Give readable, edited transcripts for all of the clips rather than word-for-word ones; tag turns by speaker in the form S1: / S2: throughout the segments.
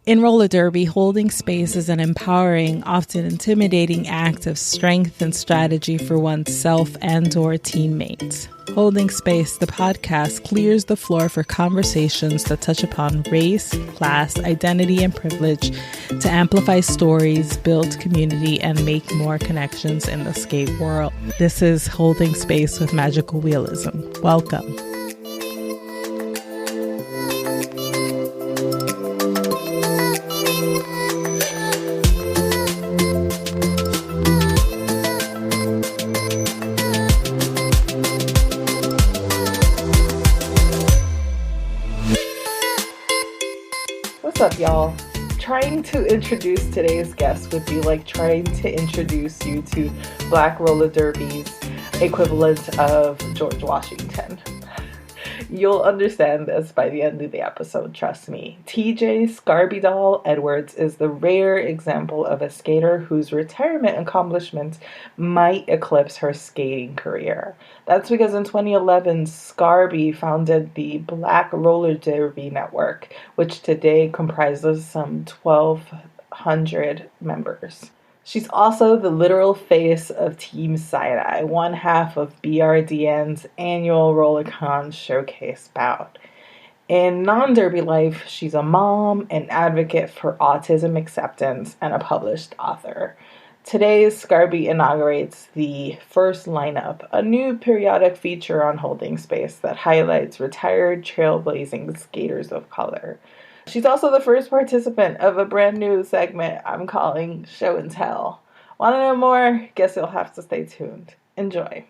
S1: In roller derby, holding space is an empowering, often intimidating act of strength and strategy for oneself and/or teammates. Holding Space, the podcast, clears the floor for conversations that touch upon race, class, identity, and privilege to amplify stories, build community, and make more connections in the skate world. This is Holding Space with Magical Realism. Welcome. What's up, y'all? Trying to introduce today's guest would be like trying to introduce you to Black roller derby's equivalent of George Washington. You'll understand this by the end of the episode, trust me. TJ Scarbie Doll Edwards is the rare example of a skater whose retirement accomplishments might eclipse her skating career. That's because in 2011, Scarbie founded the Black Roller Derby Network, which today comprises some 1,200 members. She's also the literal face of Team Side-Eye, one half of BRDN's annual Rollercon showcase bout. In non-derby life, she's a mom, an advocate for autism acceptance, and a published author. Today's Scarbie inaugurates the first lineup, a new periodic feature on Holding Space that highlights retired trailblazing skaters of color. She's also the first participant of a brand new segment I'm calling Show and Tell. Want to know more? Guess you'll have to stay tuned. Enjoy.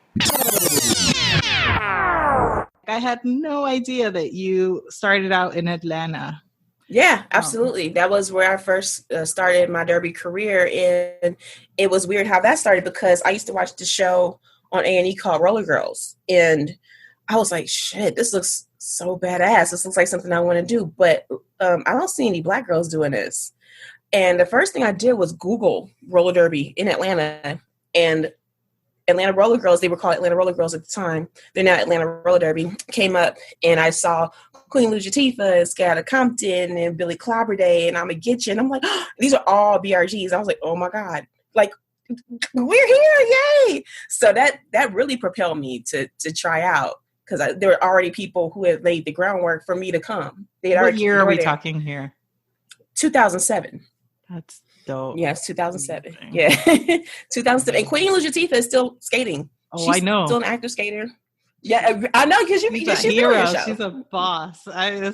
S1: I had no idea that you started out in Atlanta.
S2: Yeah, absolutely. That was where I first started my derby career, and it was weird how that started because I used to watch the show on A&E called Roller Girls, and I was like, shit, this looks so badass. This looks like something I want to do, but I don't see any Black girls doing this. And the first thing I did was Google roller derby in Atlanta, and Atlanta Roller Girls, they were called Atlanta Roller Girls at the time. They're now Atlanta Roller Derby, came up, and I saw Queen Latifah, Scatta Compton, and Billy Clobberday, and I'ma Get You. And I'm like, oh, these are all BRGs. I was like, oh my God, like, we're here, yay! So that really propelled me to try out, because there were already people who had laid the groundwork for me to come.
S1: What year are we talking here?
S2: 2007.
S1: That's dope.
S2: Yes, 2007. Yeah, 2007. And Queen Latifah is still skating.
S1: Oh, I know.
S2: Still an active skater. Yeah, I know, because she's
S1: a hero. She's a boss.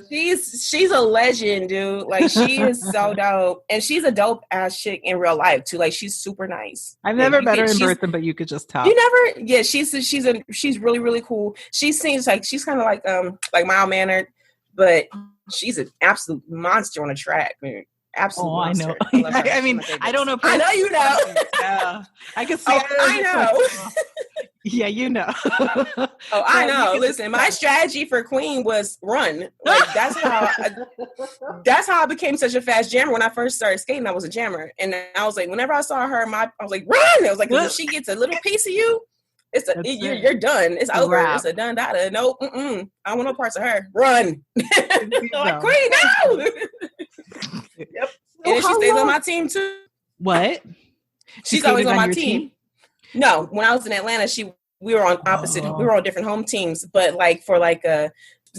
S2: She's a legend, dude. Like, she is so dope, and she's a dope ass chick in real life too. Like, she's super nice.
S1: I've never met her in person, but you could just tell.
S2: You never? Yeah, she's really, really cool. She seems like she's kind of like mild mannered, but she's an absolute monster on a track, man. Absolute monster.
S1: I know. I mean, I don't know.
S2: I know you know.
S1: Yeah, I can see.
S2: I know.
S1: Yeah, you know.
S2: I know. Listen, my strategy for Queen was run. Like, that's how I became such a fast jammer. When I first started skating, I was a jammer, and I was like, whenever I saw her, I was like, run! I was like, if she gets a little piece of you, you're done. It's over. Wow. It's a done data. Nope. I don't want no parts of her. Run. Like, Queen, no. Yep. And then she stays on my team too.
S1: What?
S2: She's always on my team. No, when I was in Atlanta, we were on opposite. We were on different home teams, but like for the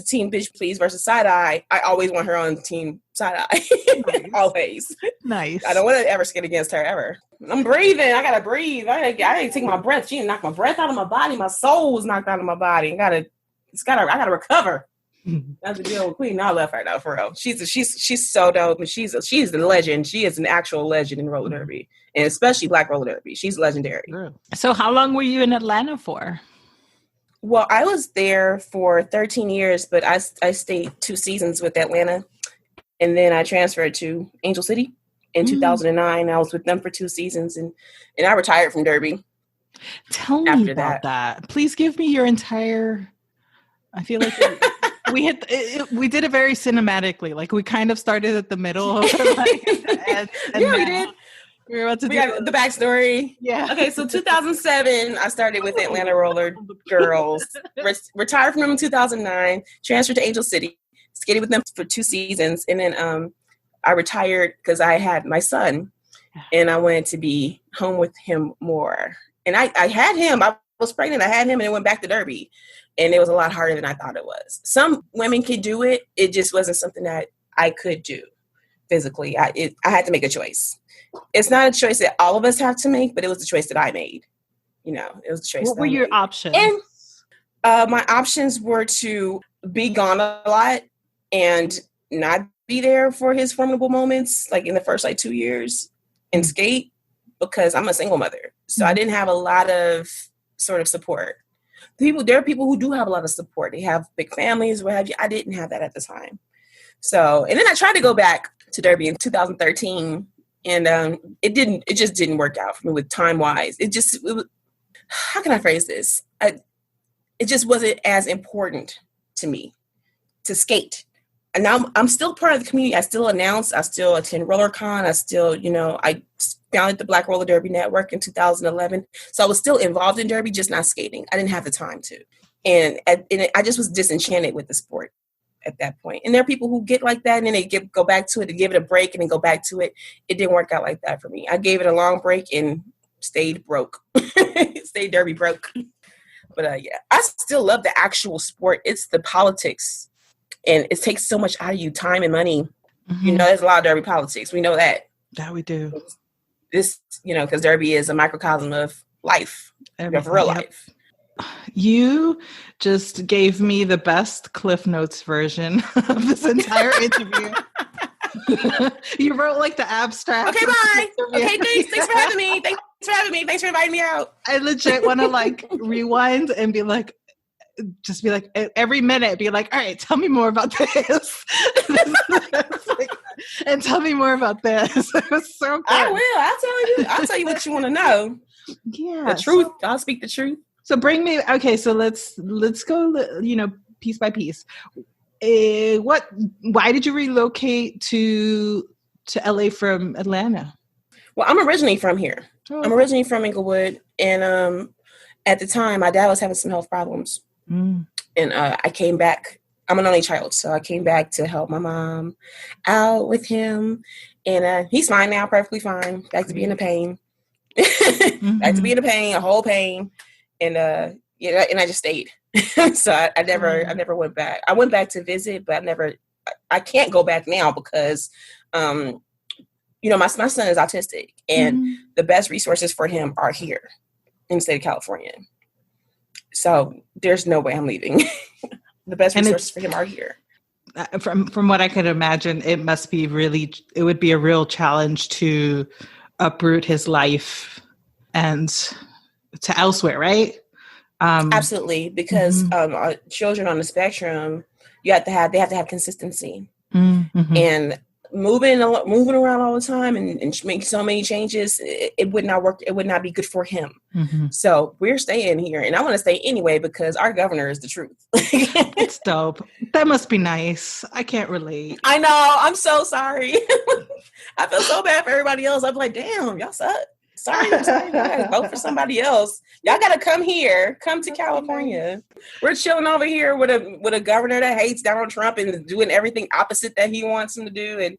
S2: team Bitch Please versus Side Eye, I always want her on team Side Eye. Nice. Always.
S1: Nice.
S2: I don't want to ever skate against her ever. I'm breathing. I gotta breathe. I gotta take my breath. She knocked my breath out of my body. My soul was knocked out of my body. I gotta recover. That's the deal with Queen. I love her though, for real. She's so dope, and she's the legend. She is an actual legend in roller derby, and especially Black roller derby. She's legendary.
S1: So, how long were you in Atlanta for?
S2: Well, I was there for 13 years, but I stayed 2 seasons with Atlanta, and then I transferred to Angel City in 2009. I was with them for 2 seasons, and I retired from derby.
S1: Tell me about that. Please give me your entire. I feel like. We did it very cinematically. Like, we kind of started at the middle. And
S2: we did. We got the backstory.
S1: Yeah.
S2: Okay, so 2007, I started with Atlanta Roller Girls. Retired from them in 2009. Transferred to Angel City. Skated with them for 2 seasons. And then I retired because I had my son and I wanted to be home with him more. And I had him, I was pregnant, I had him and it went back to Derby. And it was a lot harder than I thought it was. Some women could do it. It just wasn't something that I could do physically. I had to make a choice. It's not a choice that all of us have to make, but it was the choice that I made. You know, it was the choice.
S3: What were your options?
S2: And my options were to be gone a lot and not be there for his formidable moments, like in the first 2 years, and skate, because I'm a single mother. So I didn't have a lot of sort of support. There are people who do have a lot of support. They have big families, what have you. I didn't have that at the time. So, and then I tried to go back to Derby in 2013, and it just didn't work out for me with time wise. How can I phrase this? It just wasn't as important to me to skate. And now I'm still part of the community. I still announce, I still attend Rollercon. I still, I founded the Black Roller Derby Network in 2011. So I was still involved in Derby, just not skating. I didn't have the time to. And I just was disenchanted with the sport at that point. And there are people who get like that and then they go back to it and give it a break and then go back to it. It didn't work out like that for me. I gave it a long break and stayed broke. Stayed Derby broke. But yeah, I still love the actual sport. It's the politics. And it takes so much out of you, time and money. Mm-hmm. There's a lot of Derby politics. We know that.
S3: That we do.
S2: This, because Derby is a microcosm of life, of real life.
S3: You just gave me the best Cliff Notes version of this entire interview. You wrote like the abstract.
S2: Okay, bye. Okay, thanks for having me. Thanks for inviting me out.
S3: I legit want to like rewind and be like, just be like every minute, be like, all right, tell me more about this. And tell me more about this. It was so good.
S2: I will. I'll tell you what you want to know.
S3: Yeah.
S2: The truth. I'll speak the truth.
S3: So so let's go, piece by piece. Why did you relocate to LA from Atlanta?
S2: Well, I'm originally from here. Oh. I'm originally from Inglewood. And at the time, my dad was having some health problems. And I came back. I'm an only child, so I came back to help my mom out with him. And he's fine now, perfectly fine. Back to being a pain. Back to being a pain, a whole pain. And and I just stayed. So I never went back. I went back to visit, but I can't go back now because my son is autistic, and the best resources for him are here in the state of California. So there's no way I'm leaving. The best resources for him are here.
S3: From what I could imagine, it would be a real challenge to uproot his life and to elsewhere, right?
S2: Absolutely, because children on the spectrum, they have to have consistency, and moving around all the time and making so many changes, it would not work. It would not be good for him. So we're staying here, and I want to stay anyway because our governor is the truth.
S3: It's dope. That must be nice. I can't relate.
S2: I know. I'm so sorry. I feel so bad for everybody else. I'm like, damn, y'all suck. Sorry, guys. Vote for somebody else. Y'all got to come here. Come to California. We're chilling over here with a governor that hates Donald Trump and doing everything opposite that he wants him to do. And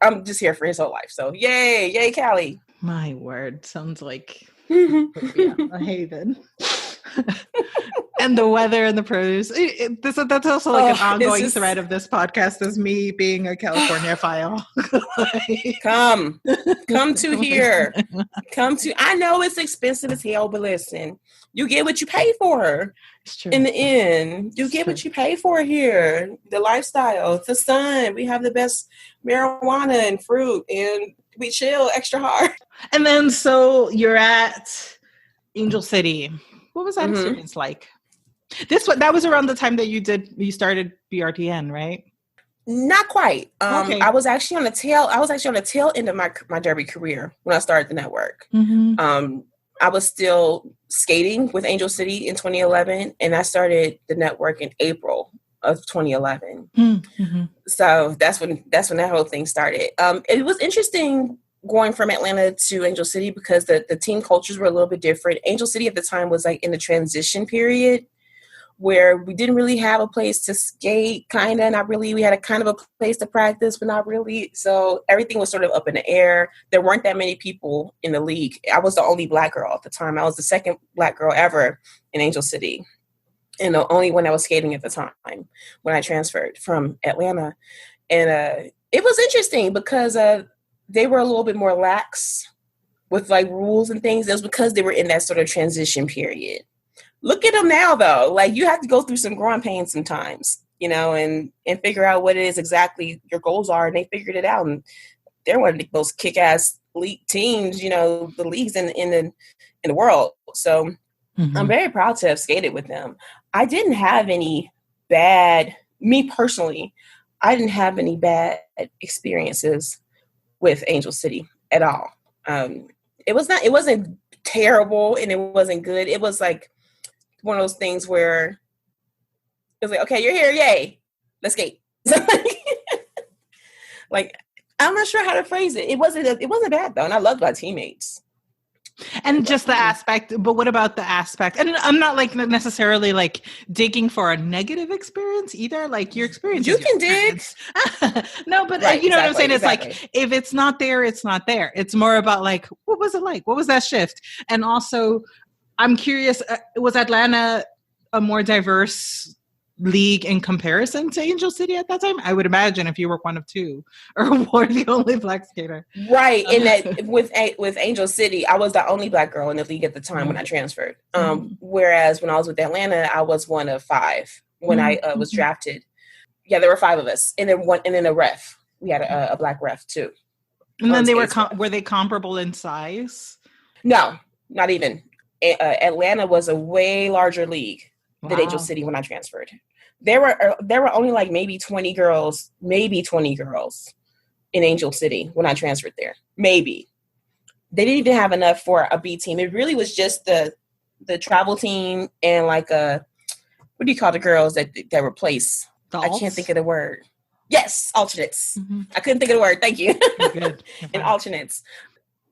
S2: I'm just here for his whole life. So yay, Cali.
S3: My word, sounds like a haven. And the weather and the produce. That's also like an ongoing thread of this podcast is me being a California file.
S2: Come to here. I know it's expensive as hell, but listen, you get what you pay for.
S3: It's true.
S2: In the end, you get what you pay for here. The lifestyle, the sun. We have the best marijuana and fruit, and we chill extra hard.
S3: And then, so you're at Angel City. What was that experience like? That was around the time that you started BRDN, right?
S2: Not quite.
S3: Okay.
S2: I was actually on the tail end of my Derby career when I started the network. I was still skating with Angel City in 2011, and I started the network in April of 2011. So that's when that whole thing started. It was interesting going from Atlanta to Angel City because the team cultures were a little bit different. Angel City at the time was like in the transition period where we didn't really have a place to skate, kind of, not really. We had a kind of a place to practice, but not really. So everything was sort of up in the air. There weren't that many people in the league. I was the only Black girl at the time. I was the second Black girl ever in Angel City, and the only one that was skating at the time when I transferred from Atlanta. And it was interesting because they were a little bit more lax with like rules and things. It was because they were in that sort of transition period. Look at them now, though. Like, you have to go through some growing pains sometimes, you know, and figure out what it is exactly your goals are. And they figured it out. And they're one of the most kick-ass league teams, you know, the leagues in the world. So I'm very proud to have skated with them. I didn't have any bad, me personally, I didn't have any bad experiences with Angel City at all. It wasn't terrible and it wasn't good. It was like one of those things where it was like, okay, you're here, yay, let's skate. Like, I'm not sure how to phrase it. It wasn't bad though, and I loved my teammates.
S3: And just the aspect, but what about the aspect? And I'm not like necessarily like digging for a negative experience either. Like, your experience,
S2: you can dig.
S3: No, but
S2: right,
S3: you know what I'm saying?
S2: Exactly.
S3: It's like, if it's not there, it's not there. It's more about like, what was it like? What was that shift? And also, I'm curious, was Atlanta a more diverse league in comparison to Angel City at that time? I would imagine, if you were one of two or were the only Black skater.
S2: Right. And that with Angel City, I was the only Black girl in the league at the time when I transferred. Whereas when I was with Atlanta, I was one of 5 when I was drafted. Yeah, there were 5 of us. And then a ref. We had a Black ref too.
S3: And then they were they comparable in size?
S2: No, not even. Atlanta was a way larger league than Angel City when I transferred. There were only like maybe 20 girls in Angel City when I transferred there. Maybe. They didn't even have enough for a B team. It really was just the travel team and like what do you call the girls that replace?
S3: Dolls?
S2: I can't think of the word. Yes, alternates. I couldn't think of the word. Thank you.
S3: Good.
S2: And alternates.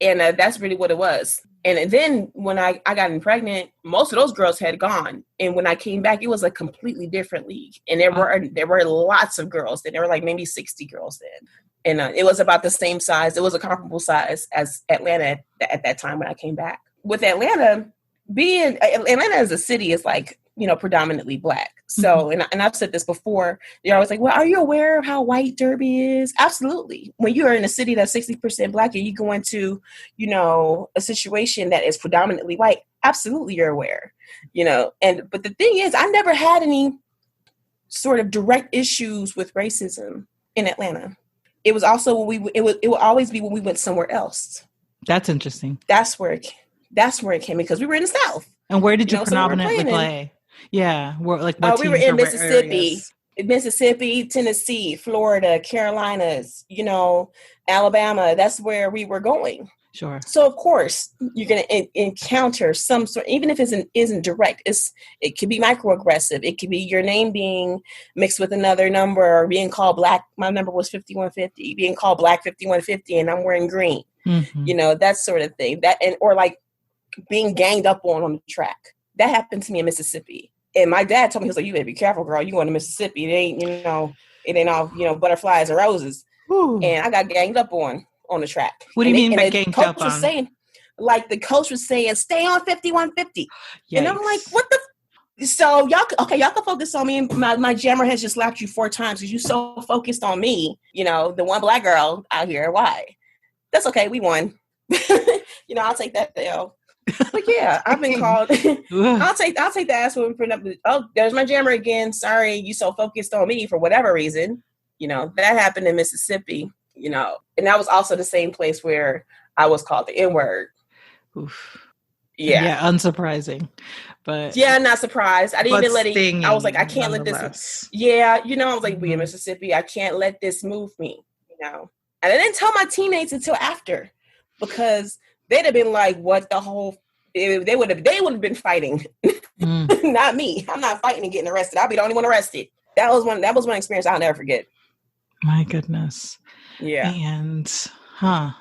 S2: And that's really what it was. And then when I got pregnant, most of those girls had gone. And when I came back, it was a completely different league. And there were lots of girls. There were like maybe 60 girls then. And it was about the same size. It was a comparable size as Atlanta at that time when I came back. With Atlanta as a city is like, you know, predominantly Black. So, and I've said this before, they're always like, well, are you aware of how white Derby is? Absolutely. When you are in a city that's 60% Black and you go into, you know, a situation that is predominantly white, absolutely you're aware, you know. But the thing is, I never had any sort of direct issues with racism in Atlanta. It was also it will always be when we went somewhere else.
S3: That's interesting.
S2: That's where it came, because we were in the South.
S3: And where did you predominantly play? Yeah, we were
S2: in Mississippi, Tennessee, Florida, Carolinas, you know, Alabama. That's where we were going.
S3: Sure.
S2: So of course you're going to encounter some sort, even if it isn't direct. It could be microaggressive. It could be your name being mixed with another number, or being called Black. My number was 5150. Being called Black 5150, and I'm wearing green. You know, that sort of thing. Or like being ganged up on the track. That happened to me in Mississippi. And my dad told me, he was like, you better be careful, girl. You going to Mississippi. It ain't all, you know, butterflies and roses. Ooh. And I got ganged up on the track.
S3: What do you mean by ganged up on?
S2: The coach was saying, stay on 5150. Yikes. And I'm like, what the? So y'all can focus on me. My jammer has just slapped you 4 times because you so focused on me. You know, the one Black girl out here. Why? That's okay. We won. You know, I'll take that L. But yeah, I've been called. I'll take the ass whooping for nothing. Oh, there's my jammer again. Sorry, you so focused on me for whatever reason. You know, that happened in Mississippi. You know, and that was also the same place where I was called the N-word.
S3: Oof.
S2: Yeah,
S3: unsurprising. But
S2: yeah, not surprised. I didn't even let it. I was like, I can't let
S3: this.
S2: Yeah, you know, I was like, we in Mississippi. I can't let this move me. You know, and I didn't tell my teammates until after, because they'd have been like, what the whole, they would have been fighting. Not me. I'm not fighting and getting arrested. I'll be the only one arrested. That was one experience I'll never forget.
S3: My goodness.
S2: Yeah.
S3: And I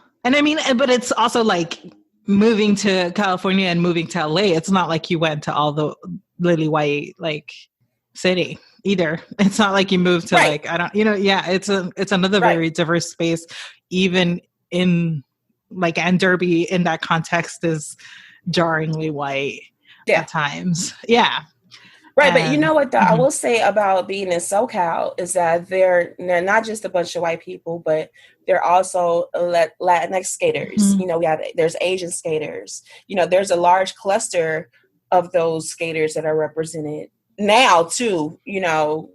S3: mean, but it's also like moving to California and moving to LA. It's not like you went to all the lily white, like, city either. It's not like you moved to like, I don't, it's another very diverse space, even in like, and Derby in that context is jarringly white at times. Yeah.
S2: Right. But you know what, though, I will say about being in SoCal is that they're not just a bunch of white people, but they're also Latinx skaters. You know, there's Asian skaters. You know, there's a large cluster of those skaters that are represented now, too, you know,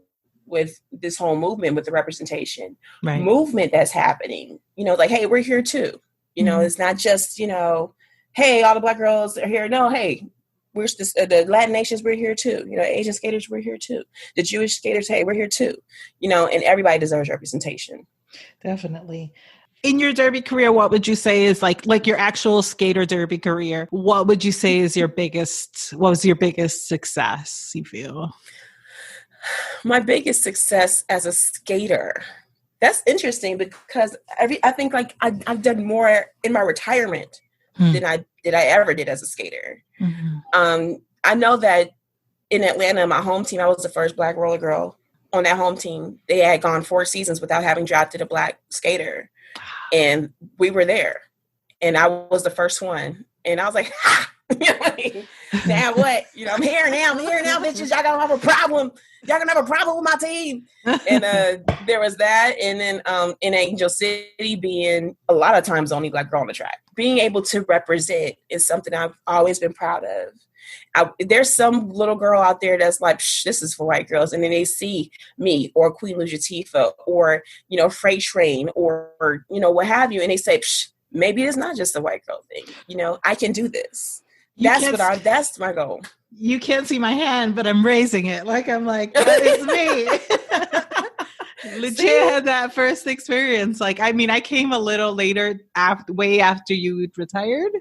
S2: with this whole movement, with the representation movement that's happening. You know, like, hey, we're here, too. You know, it's not just, you know, hey, all the Black girls are here. No, hey, we're the Latin nations, we're here too. You know, Asian skaters, we're here too. The Jewish skaters, hey, we're here too. You know, and everybody deserves representation.
S3: Definitely. In your derby career, what would you say is like your actual skater derby career? What would you say is what was your biggest success, you feel?
S2: My biggest success as a skater. That's interesting because I think like I've done more in my retirement than I ever did as a skater. I know that in Atlanta, my home team, I was the first Black roller girl on that home team. They had gone 4 seasons without having drafted a Black skater. And we were there. And I was the first one. And I was like, ha! Now what? You know, I'm here now, bitches. Y'all gonna have a problem. Y'all gonna have a problem with my team. And there was that. And then in Angel City, being a lot of times the only Black girl on the track, being able to represent is something I've always been proud of. There's some little girl out there that's like, this is for white girls. And then they see me or Queen Latifah or, you know, Freight Train or, you know, what have you. And they say, maybe it's not just a white girl thing. You know, I can do this. That's my goal.
S3: You can't see my hand, but I'm raising it. Like, I'm like, that is me. Legit had that first experience. Like, I mean, I came a little later, way after you retired,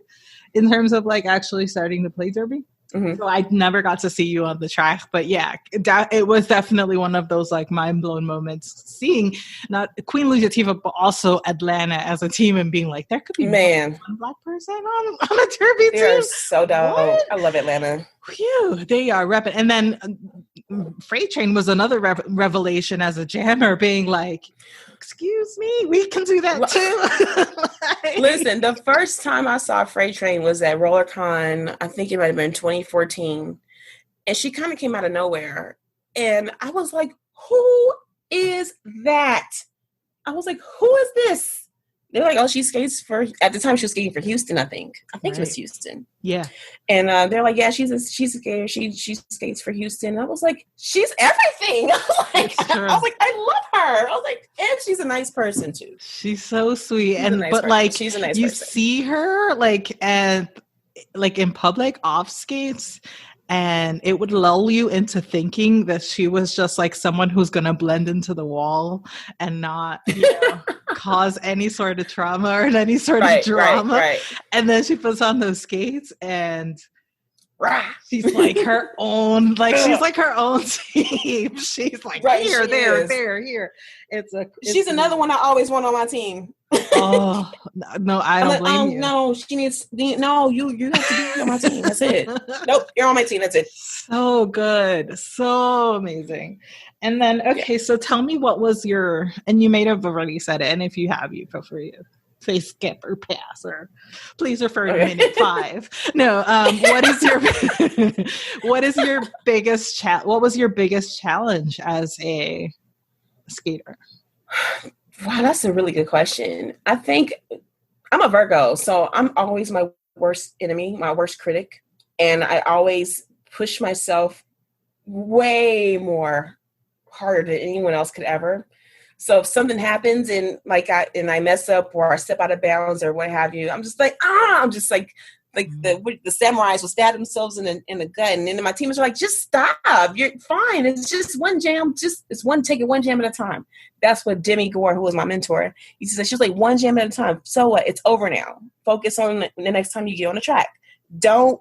S3: in terms of like actually starting to play derby. So I never got to see you on the track, but yeah, it was definitely one of those like mind blown moments seeing not Queen Latifah, but also Atlanta as a team and being like, there could be one Black person on a derby team.
S2: They're so dope. What? I love Atlanta.
S3: Phew, they are repping. And then Freight Train was another revelation as a jammer, being like, excuse me, we can do that too.
S2: Listen, the first time I saw Freight Train was at Rollercon. I think it might have been 2014. And she kind of came out of nowhere. And I was like, who is that? I was like, who is this? They're like, oh, she skates at the time she was skating for Houston, I think. It was Houston.
S3: Yeah.
S2: And they're like, yeah, she's a skater. She skates for Houston. And I was like, she's everything. I was like, I love her. I was like, and she's a nice person too.
S3: She's so sweet. She's a nice
S2: person.
S3: You see her like in public off skates, and it would lull you into thinking that she was just like someone who's going to blend into the wall and not, cause any sort of trauma or any sort of drama. Right. And then she puts on those skates and she's like her own, she's like her own team. She's like here.
S2: She's another one I always want on my team.
S3: Oh no, I don't blame you.
S2: No, she needs. No, you have to be on my team. That's it. Nope, you're on my team. That's it.
S3: So good, so amazing. And then so tell me, what was your? And you may have already said it, and if you have, you feel free to say skip or pass, or please refer to minute 5. No, what is your biggest what was your biggest challenge as a skater?
S2: Wow, that's a really good question. I think I'm a Virgo, so I'm always my worst enemy, my worst critic. And I always push myself way more harder than anyone else could ever. So if something happens and I mess up or I step out of bounds or what have you, I'm just like, I'm just like the samurais will stab themselves in the gut. And then my teammates are like, just stop. You're fine. It's just one jam. Take it one jam at a time. That's what Demi Gore, who was my mentor, he said, she's like, one jam at a time. So what? It's over now. Focus on the next time you get on the track. Don't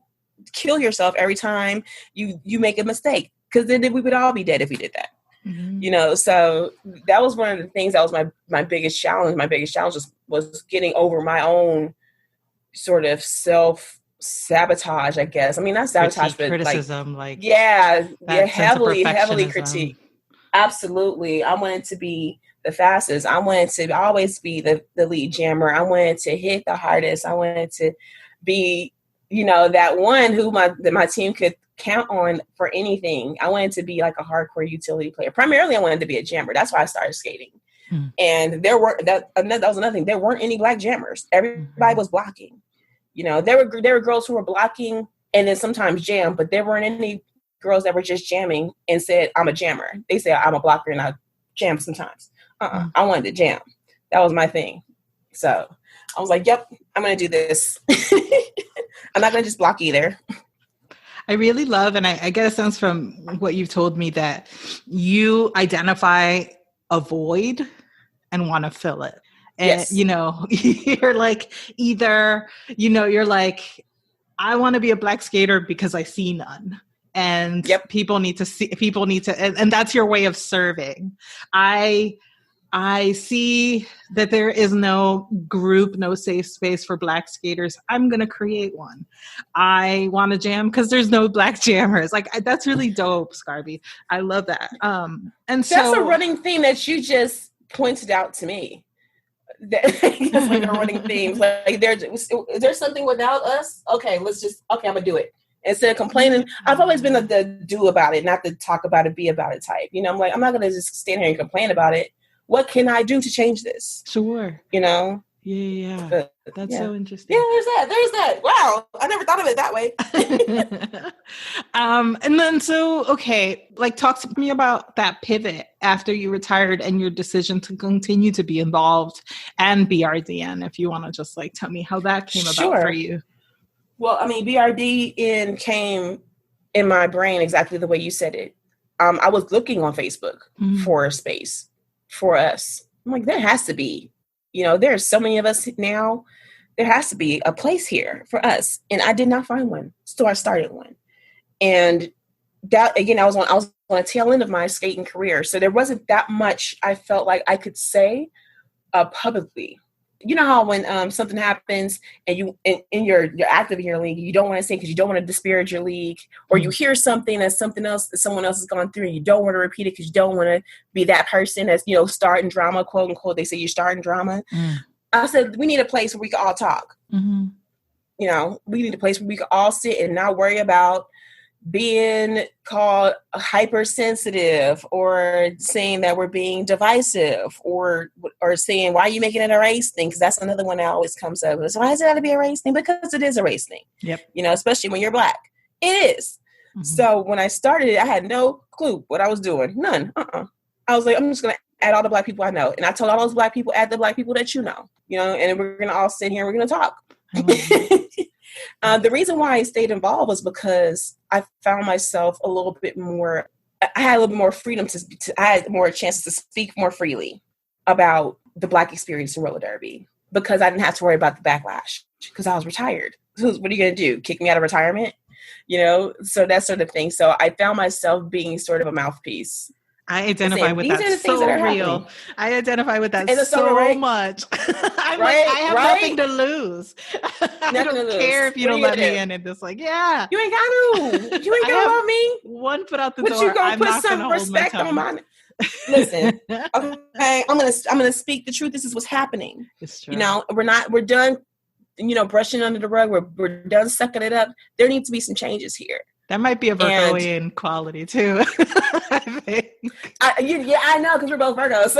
S2: kill yourself every time you make a mistake, because then we would all be dead if we did that. So that was one of the things that was my biggest challenge. My biggest challenge was getting over my own sort of self sabotage, I guess. I mean, not sabotage, but
S3: criticism,
S2: heavily critique. Absolutely. I wanted to be the fastest. I wanted to always be the lead jammer. I wanted to hit the hardest. I wanted to be, that one who my team could count on for anything. I wanted to be like a hardcore utility player. Primarily, I wanted to be a jammer. That's why I started skating. And that was another thing. There weren't any black jammers. Everybody was blocking. There were girls who were blocking and then sometimes jam, but there weren't any girls that were just jamming and said, I'm a jammer. They said, I'm a blocker and I jam sometimes. I wanted to jam. That was my thing. So I was like, yep, I'm going to do this. I'm not going to just block either.
S3: I really love, and I get a sense from what you've told me that you identify a void and want to fill it. And,
S2: yes.
S3: You're like, either, you're like, I want to be a black skater because I see none. And people need to, and that's your way of serving. I see that there is no group, no safe space for black skaters. I'm going to create one. I want to jam because there's no black jammers. Like, that's really dope, Scarbie. I love that. And
S2: that's a running theme that you just pointed out to me. That's like a running theme. Like, there's something without us. Okay, I'm going to do it. Instead of complaining, I've always been the do about it, not the talk about it, be about it type. I'm like, I'm not going to just stand here and complain about it. What can I do to change this?
S3: Sure.
S2: Yeah.
S3: That's so interesting.
S2: Yeah, there's that. Wow. I never thought of it that way.
S3: And then, talk to me about that pivot after you retired and your decision to continue to be involved and BRDN, if you want to just tell me how that came about for you.
S2: Well, I mean, BRDN came in my brain exactly the way you said it. I was looking on Facebook for a space for us. I'm like, there has to be, there's so many of us now. There has to be a place here for us. And I did not find one. So I started one. And that, again, I was on the tail end of my skating career. So there wasn't that much I felt like I could say publicly. You know how when something happens and you're active in your league, you don't want to say because you don't want to disparage your league, or you hear something that someone else has gone through and you don't want to repeat it because you don't want to be that person that's starting drama, quote unquote. They say you're starting drama. I said we need a place where we can all talk. We need a place where we can all sit and not worry about being called hypersensitive or saying that we're being divisive or saying, why are you making it a race thing? Because that's another one that always comes up. So why does it have to be a race thing? Because it is a race thing.
S3: Yep.
S2: Especially when you're black. It is. So when I started it, I had no clue what I was doing. None. I was like, I'm just going to add all the black people I know. And I told all those black people, add the black people that and we're going to all sit here and we're going to talk. The reason why I stayed involved was because I found myself a little bit more, I had a little bit more freedom I had more chances to speak more freely about the black experience in roller derby because I didn't have to worry about the backlash because I was retired. So what are you going to do? Kick me out of retirement? So that sort of thing. So I found myself being sort of a mouthpiece.
S3: I identify with that so real. I identify with that so much. I'm like, I have nothing to lose. I don't care if you don't let me in. And it's like, yeah.
S2: You ain't got to. You ain't got to love me.
S3: One foot out the door.
S2: But you going to put some respect on my... Listen, okay, I'm gonna speak the truth. This is what's happening.
S3: It's true.
S2: We're done, brushing under the rug. We're done sucking it up. There needs to be some changes here.
S3: That might be a Virgoian quality too. I think.
S2: I know, because we're both Virgos.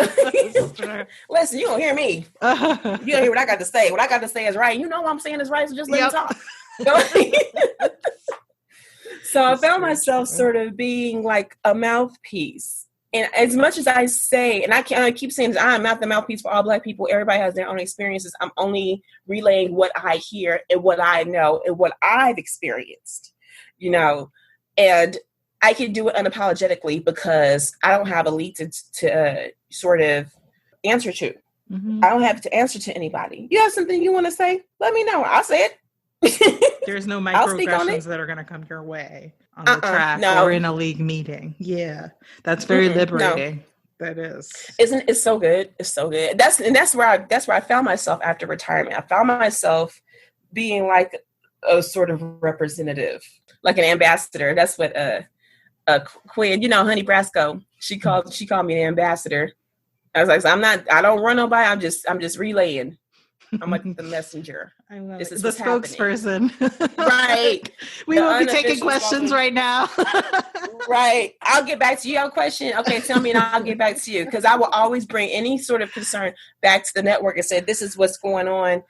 S2: Listen, you don't hear me. You don't hear what I got to say. What I got to say is right. You know what I'm saying is right, so just let me talk. So I found myself sort of being like a mouthpiece. And as much as I say, and I keep saying this, I'm not the mouthpiece for all black people. Everybody has their own experiences. I'm only relaying what I hear and what I know and what I've experienced. And I can do it unapologetically because I don't have a lead to sort of answer to. I don't have to answer to anybody. You have something you want to say? Let me know. I'll say it.
S3: There's no microaggressions that are going to come your way on the track or in a league meeting. Yeah, that's very liberating. No. That is.
S2: It's so good. It's so good. That's where I found myself after retirement. I found myself being like a sort of representative, like an ambassador. That's what Quinn, Honey Brasco, she called me an ambassador. I was like, I don't run nobody. I'm just relaying. I'm like the messenger.
S3: I love
S2: this
S3: it.
S2: Is
S3: the spokesperson.
S2: Right.
S3: We won't be taking questions right now.
S2: Right. I'll get back to you. Your question. Okay, tell me and I'll get back to you. Because I will always bring any sort of concern back to the network and say, this is what's going on.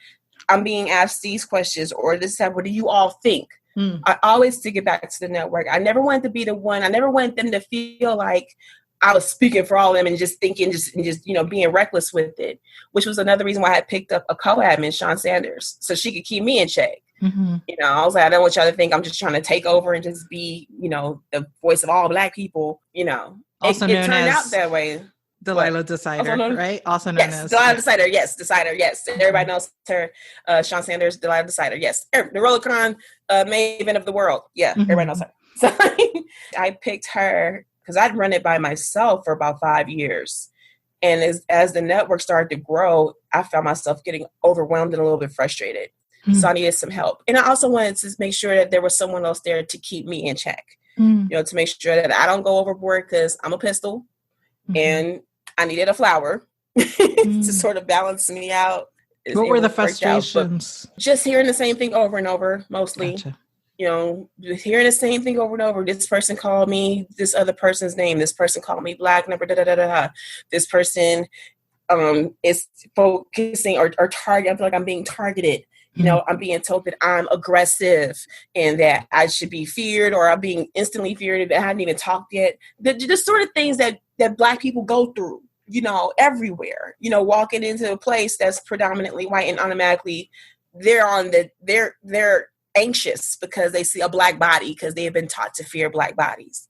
S2: I'm being asked these questions, or this is what do you all think? I always take it back to the network. I never wanted to be the one. I never wanted them to feel like I was speaking for all of them and just thinking, just being reckless with it, which was another reason why I picked up a co-admin, Sean Sanders, so she could keep me in check. I was like, I don't want y'all to think I'm just trying to take over and just be, the voice of all Black people.
S3: Also
S2: it turned out that way.
S3: Delilah Decider, right? Also known as
S2: Delilah Decider. Yes, Decider. Yes, everybody knows her. Sean Sanders, Delilah Decider. Yes, the Rollercon maven of the world. Yeah, everybody knows her. So I picked her because I'd run it by myself for about 5 years, and as the network started to grow, I found myself getting overwhelmed and a little bit frustrated. So I needed some help, and I also wanted to make sure that there was someone else there to keep me in check. To make sure that I don't go overboard because I'm a pistol, and I needed a flower to sort of balance me out.
S3: What were the frustrations?
S2: Just hearing the same thing over and over, mostly.
S3: Gotcha.
S2: Hearing the same thing over and over. This person called me this other person's name. This person called me Black number, This person is focusing or target. I feel like I'm being targeted. I'm being told that I'm aggressive and that I should be feared, or I'm being instantly feared that I hadn't even talked yet. The sort of things that Black people go through, everywhere. Walking into a place that's predominantly white and automatically they're anxious because they see a Black body because they have been taught to fear Black bodies.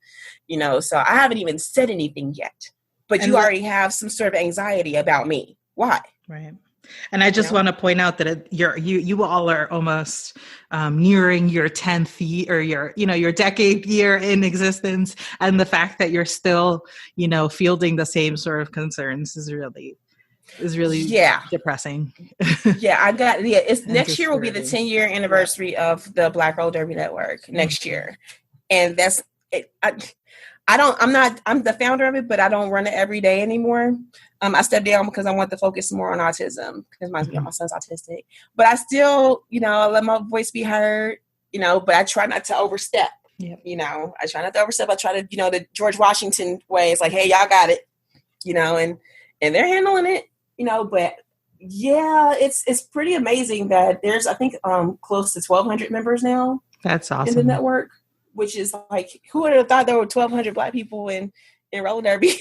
S2: So I haven't even said anything yet, but you already have some sort of anxiety about me. Why?
S3: Right. And I just want to point out that you all are almost nearing your 10th year, or your decade year in existence, and the fact that you're still fielding the same sort of concerns is really depressing.
S2: It's next year will be the 10-year anniversary of the Black Roller Derby Network next year, and that's it. I'm the founder of it, but I don't run it every day anymore. I stepped down because I want to focus more on autism because my son's autistic. But I still, let my voice be heard, but I try not to overstep.
S3: Yep.
S2: I try not to overstep. I try to, the George Washington way. It's like, hey, y'all got it, and they're handling it, but yeah, it's pretty amazing that there's, I think, close to 1,200 members now.
S3: That's awesome.
S2: In the network, which is like, who would have thought there were 1,200 Black people in roller derby?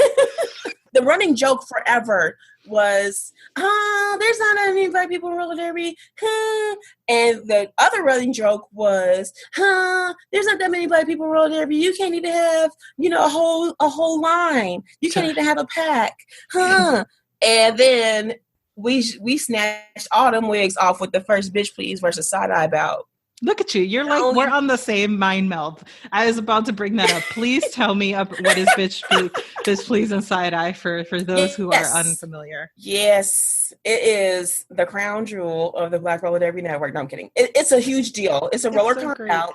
S2: The running joke forever was, there's not any Black people in roller derby. And the other running joke was, there's not that many Black people in roller derby. You can't even have, a whole line. You can't even have a pack. And then we snatched all them wigs off with the first Bitch Please versus Side Eye bout.
S3: Look at you. You're like, we're on the same mind meld. I was about to bring that up. Please tell me what is Bitch Please and Side Eye for those who are unfamiliar.
S2: Yes, it is the crown jewel of the Black Roller Derby Network. No, I'm kidding. It's a huge deal. It's a Rollercon bout.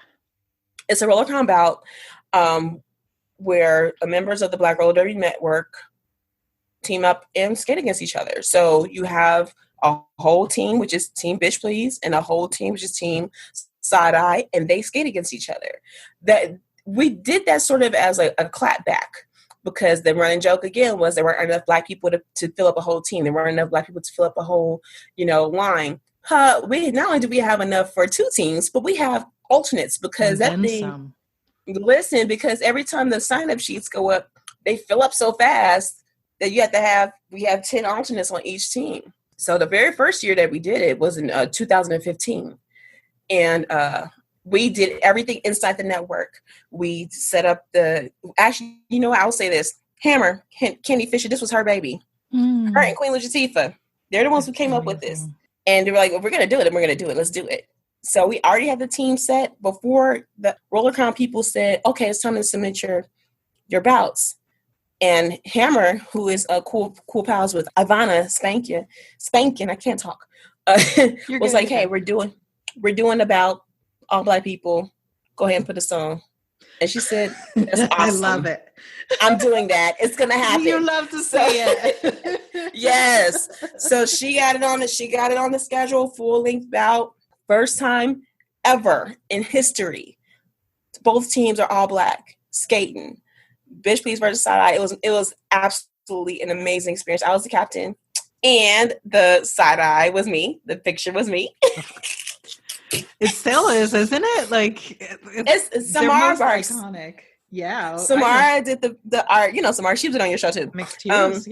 S2: It's a Rollercon bout where members of the Black Roller Derby Network team up and skate against each other. So you have a whole team, which is Team Bitch Please, and a whole team, which is Team Side Eye, and they skate against each other. That we did that sort of as a clap back, because the running joke again was there weren't enough Black people to fill up a whole team. There weren't enough Black people to fill up a whole, line. We not only do we have enough for 2 teams, but we have alternates because because every time the sign-up sheets go up, they fill up so fast that we have 10 alternates on each team. So the very first year that we did it was in 2015. And we did everything inside the network. We set up I'll say this. Hammer, Kenny Fisher, this was her baby. Her and Queen Latifah. They're the ones who came up with this. And they were like, well, we're going to do it, and we're going to do it. Let's do it. So we already had the team set before the Rollercon people said, okay, it's time to submit your bouts. And Hammer, who is cool pals with Ivana Spankin, I can't talk, was like, hey, we're doing about all Black people, go ahead and put this on. And she said, that's awesome.
S3: I love it.
S2: I'm doing that. It's going to happen.
S3: You love to see it.
S2: Yes. So she got it on the schedule, full length bout. First time ever in history. Both teams are all Black skating. Bitch Please versus Side Eye. It was absolutely an amazing experience. I was the captain, and the Side Eye was me. The picture was me.
S3: It still is, isn't it? Like
S2: it's Samara
S3: iconic. Yeah,
S2: Samara did the art. You know, Samara, she was on your show too.
S3: Mixed Hues,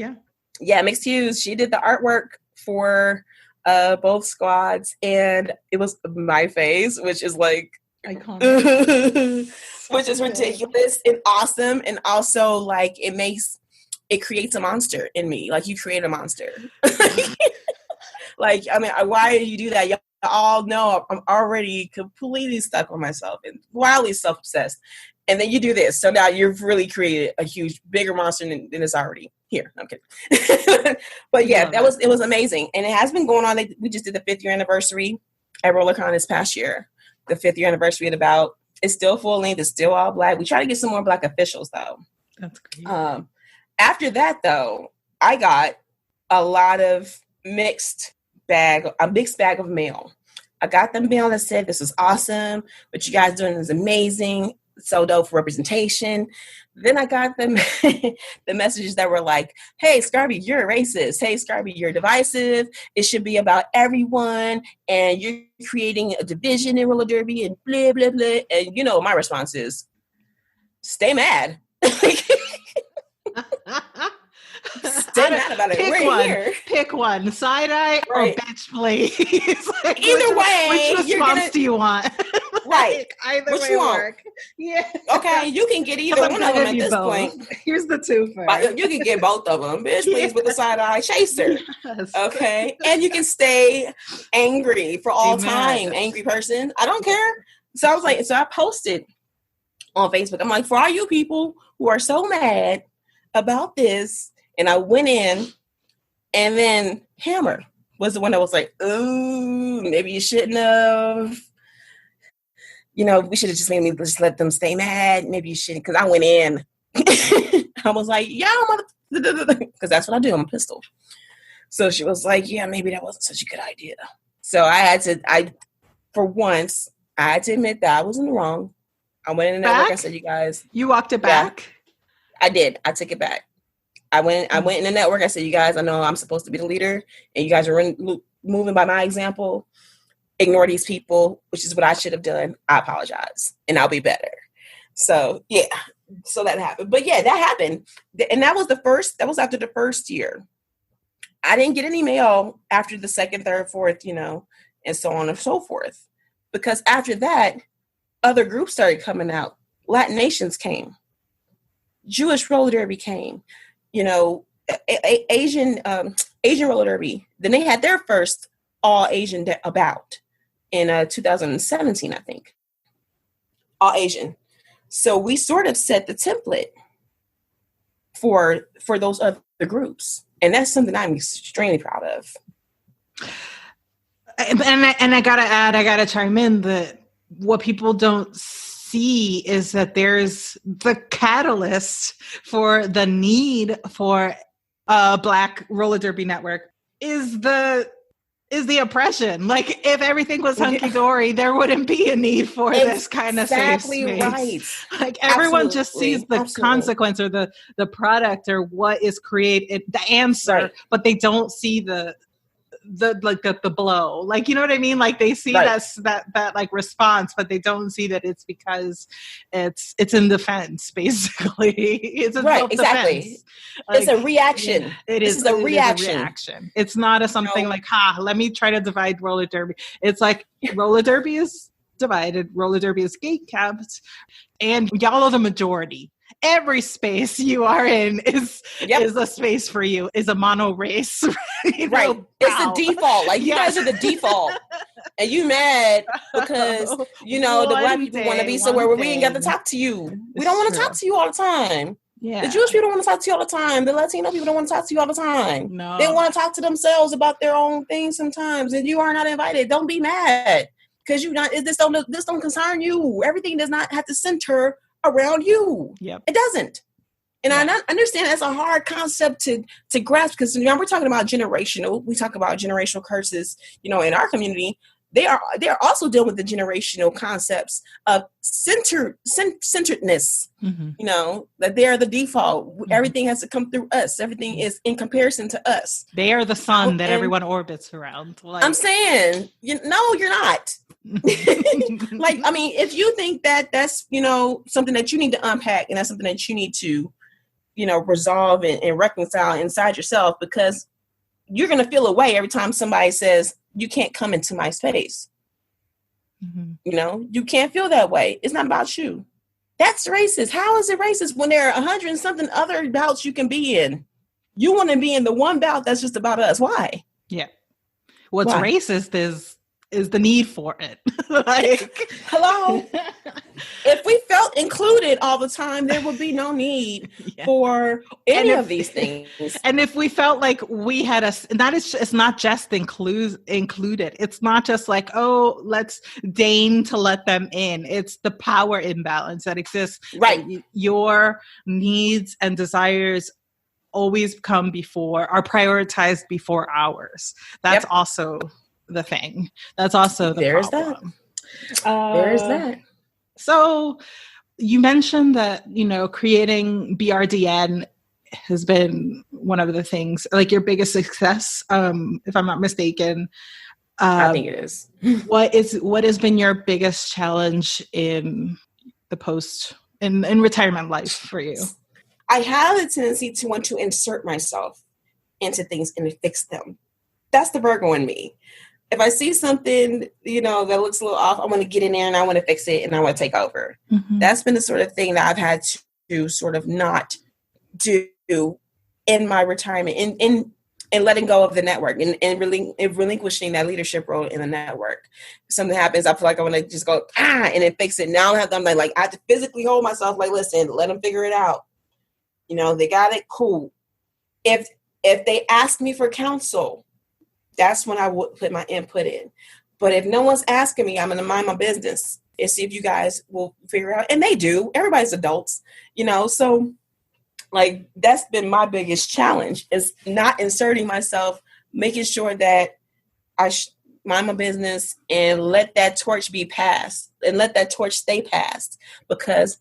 S2: yeah, Mixed Hues. She did the artwork for both squads, and it was my face, which is like
S3: iconic.
S2: Which is ridiculous and awesome, and also like it creates a monster in me. Like, you create a monster. Like, I mean, why do you do that? Y'all all know I'm already completely stuck on myself and wildly self-obsessed. And then you do this. So now you've really created a huge, bigger monster than is already here. I'm kidding. But yeah, it was amazing. And it has been going on. We just did the 5th year anniversary at Rollercon this past year. The 5th year anniversary of the bout. It's still full length. It's still all Black. We try to get some more Black officials, though.
S3: That's great.
S2: After that, though, I got a lot of a mixed bag of mail. I got the mail that said, this is awesome. What you guys doing is amazing. So dope for representation. Then I got the messages that were like, hey, Scarbie, you're a racist. Hey, Scarbie, you're divisive. It should be about everyone. And you're creating a division in roller derby and blah, blah, blah. And you know, my response is, stay mad. Stay mad about it.
S3: Pick one. Side eye or bitch, please. Like,
S2: either way.
S3: Which response do you want?
S2: Right.
S3: Either
S2: which
S3: way
S2: one?
S3: Work. Yeah.
S2: Okay, you can get either one of them at this point.
S3: Here's the twofer.
S2: You can get both of them. Bitch, please, with the side eye chaser. Yes. Okay. And you can stay angry for all time. Angry person. I don't care. So I was like, I posted on Facebook. I'm like, for all you people who are so mad about this, and I went in, and then Hammer was the one that was like, ooh, maybe you shouldn't have. You know, we should have just let them stay mad. Maybe you shouldn't, because I went in. I was like, yeah, because that's what I do. I'm a pistol. So she was like, yeah, maybe that wasn't such a good idea. So for once, I had to admit that I was in the wrong. I went in the network. I said, you guys.
S3: You walked it back?
S2: Yeah, I did. I took it back. I went in the network. I said, you guys, I know I'm supposed to be the leader, and you guys are moving by my example. Ignore these people, which is what I should have done. I apologize, and I'll be better. So, yeah. So that happened. But, yeah, that happened. And that was after the first year. I didn't get any mail after the 2nd, 3rd, 4th, you know, and so on and so forth. Because after that, other groups started coming out. Latin nations came. Jewish roller derby came. You know, Asian roller derby. Then they had their first all Asian bout in 2017, I think. All Asian. So we sort of set the template for those other groups, and that's something I'm extremely proud of.
S3: And I gotta chime in that what people don't see is that there's the catalyst for the need for a Black roller derby network is the oppression. Like, if everything was hunky-dory, there wouldn't be a need for this kind of safe space.
S2: Exactly right.
S3: Like, everyone just sees the consequence or the product or what is created, the answer, but they don't see the blow. Like, you know what I mean? Like, they see that like response, but they don't see that it's because it's in defense, basically. It's a self-defense.
S2: Exactly. Like, it's a reaction.
S3: Yeah, this is a reaction. It's not something like, let me try to divide roller derby. It's like, roller derby is divided, roller derby is gate kept, and y'all are the majority. Every space you are in is a space for you, is a mono race.
S2: Right. It's the default. Like, you guys are the default. And you mad because, you know, the Black people want to be somewhere where we ain't got to talk to you. We don't want to talk to you all the time. Yeah. The Jewish people don't want to talk to you all the time. The Latino people don't want to talk to you all the time. No. They want to talk to themselves about their own things sometimes, and you are not invited. Don't be mad. because this don't concern you. Everything does not have to center around you.
S3: Yep.
S2: It doesn't. And I understand that's a hard concept to grasp, because we're talking about generational. We talk about generational curses, in our community. They are also dealing with the generational concepts of centeredness. That they are the default. Everything has to come through us. Everything is in comparison to us.
S3: They are the sun that everyone orbits around.
S2: I'm saying, no, you're not. If you think that's something that you need to unpack, and that's something that you need to resolve and reconcile inside yourself, because you're going to feel a way every time somebody says you can't come into my space. You can't feel that way. It's not about you. That's racist. How is it racist when there are 100 and something other bouts you can be in? You want to be in the one bout that's just about us. Why?
S3: Yeah. What's racist is the need for it.
S2: Hello. If we felt included all the time, there would be no need for any of these things.
S3: And if we felt like we had it's not just included. It's not just like, oh, let's deign to let them in. It's the power imbalance that exists.
S2: Right.
S3: Your needs and desires always are prioritized before ours. That's also the thing. That's also the problem.
S2: There's that.
S3: So you mentioned that, creating BRDN has been one of the things, like your biggest success, if I'm not mistaken.
S2: I think it is.
S3: What has been your biggest challenge in the in retirement life for you?
S2: I have a tendency to want to insert myself into things and fix them. That's the Virgo in me. If I see something, that looks a little off, I want to get in there and I want to fix it and I want to take over. That's been the sort of thing that I've had to sort of not do in my retirement, in letting go of the network and relinquishing that leadership role in the network. If something happens, I feel like I want to just go, and then fix it. Now I have to physically hold myself, listen, let them figure it out. They got it, cool. If they ask me for counsel, that's when I would put my input in. But if no one's asking me, I'm going to mind my business and see if you guys will figure out. And they do. Everybody's adults, So, that's been my biggest challenge, is not inserting myself, making sure that I mind my business and let that torch be passed and let that torch stay passed. Because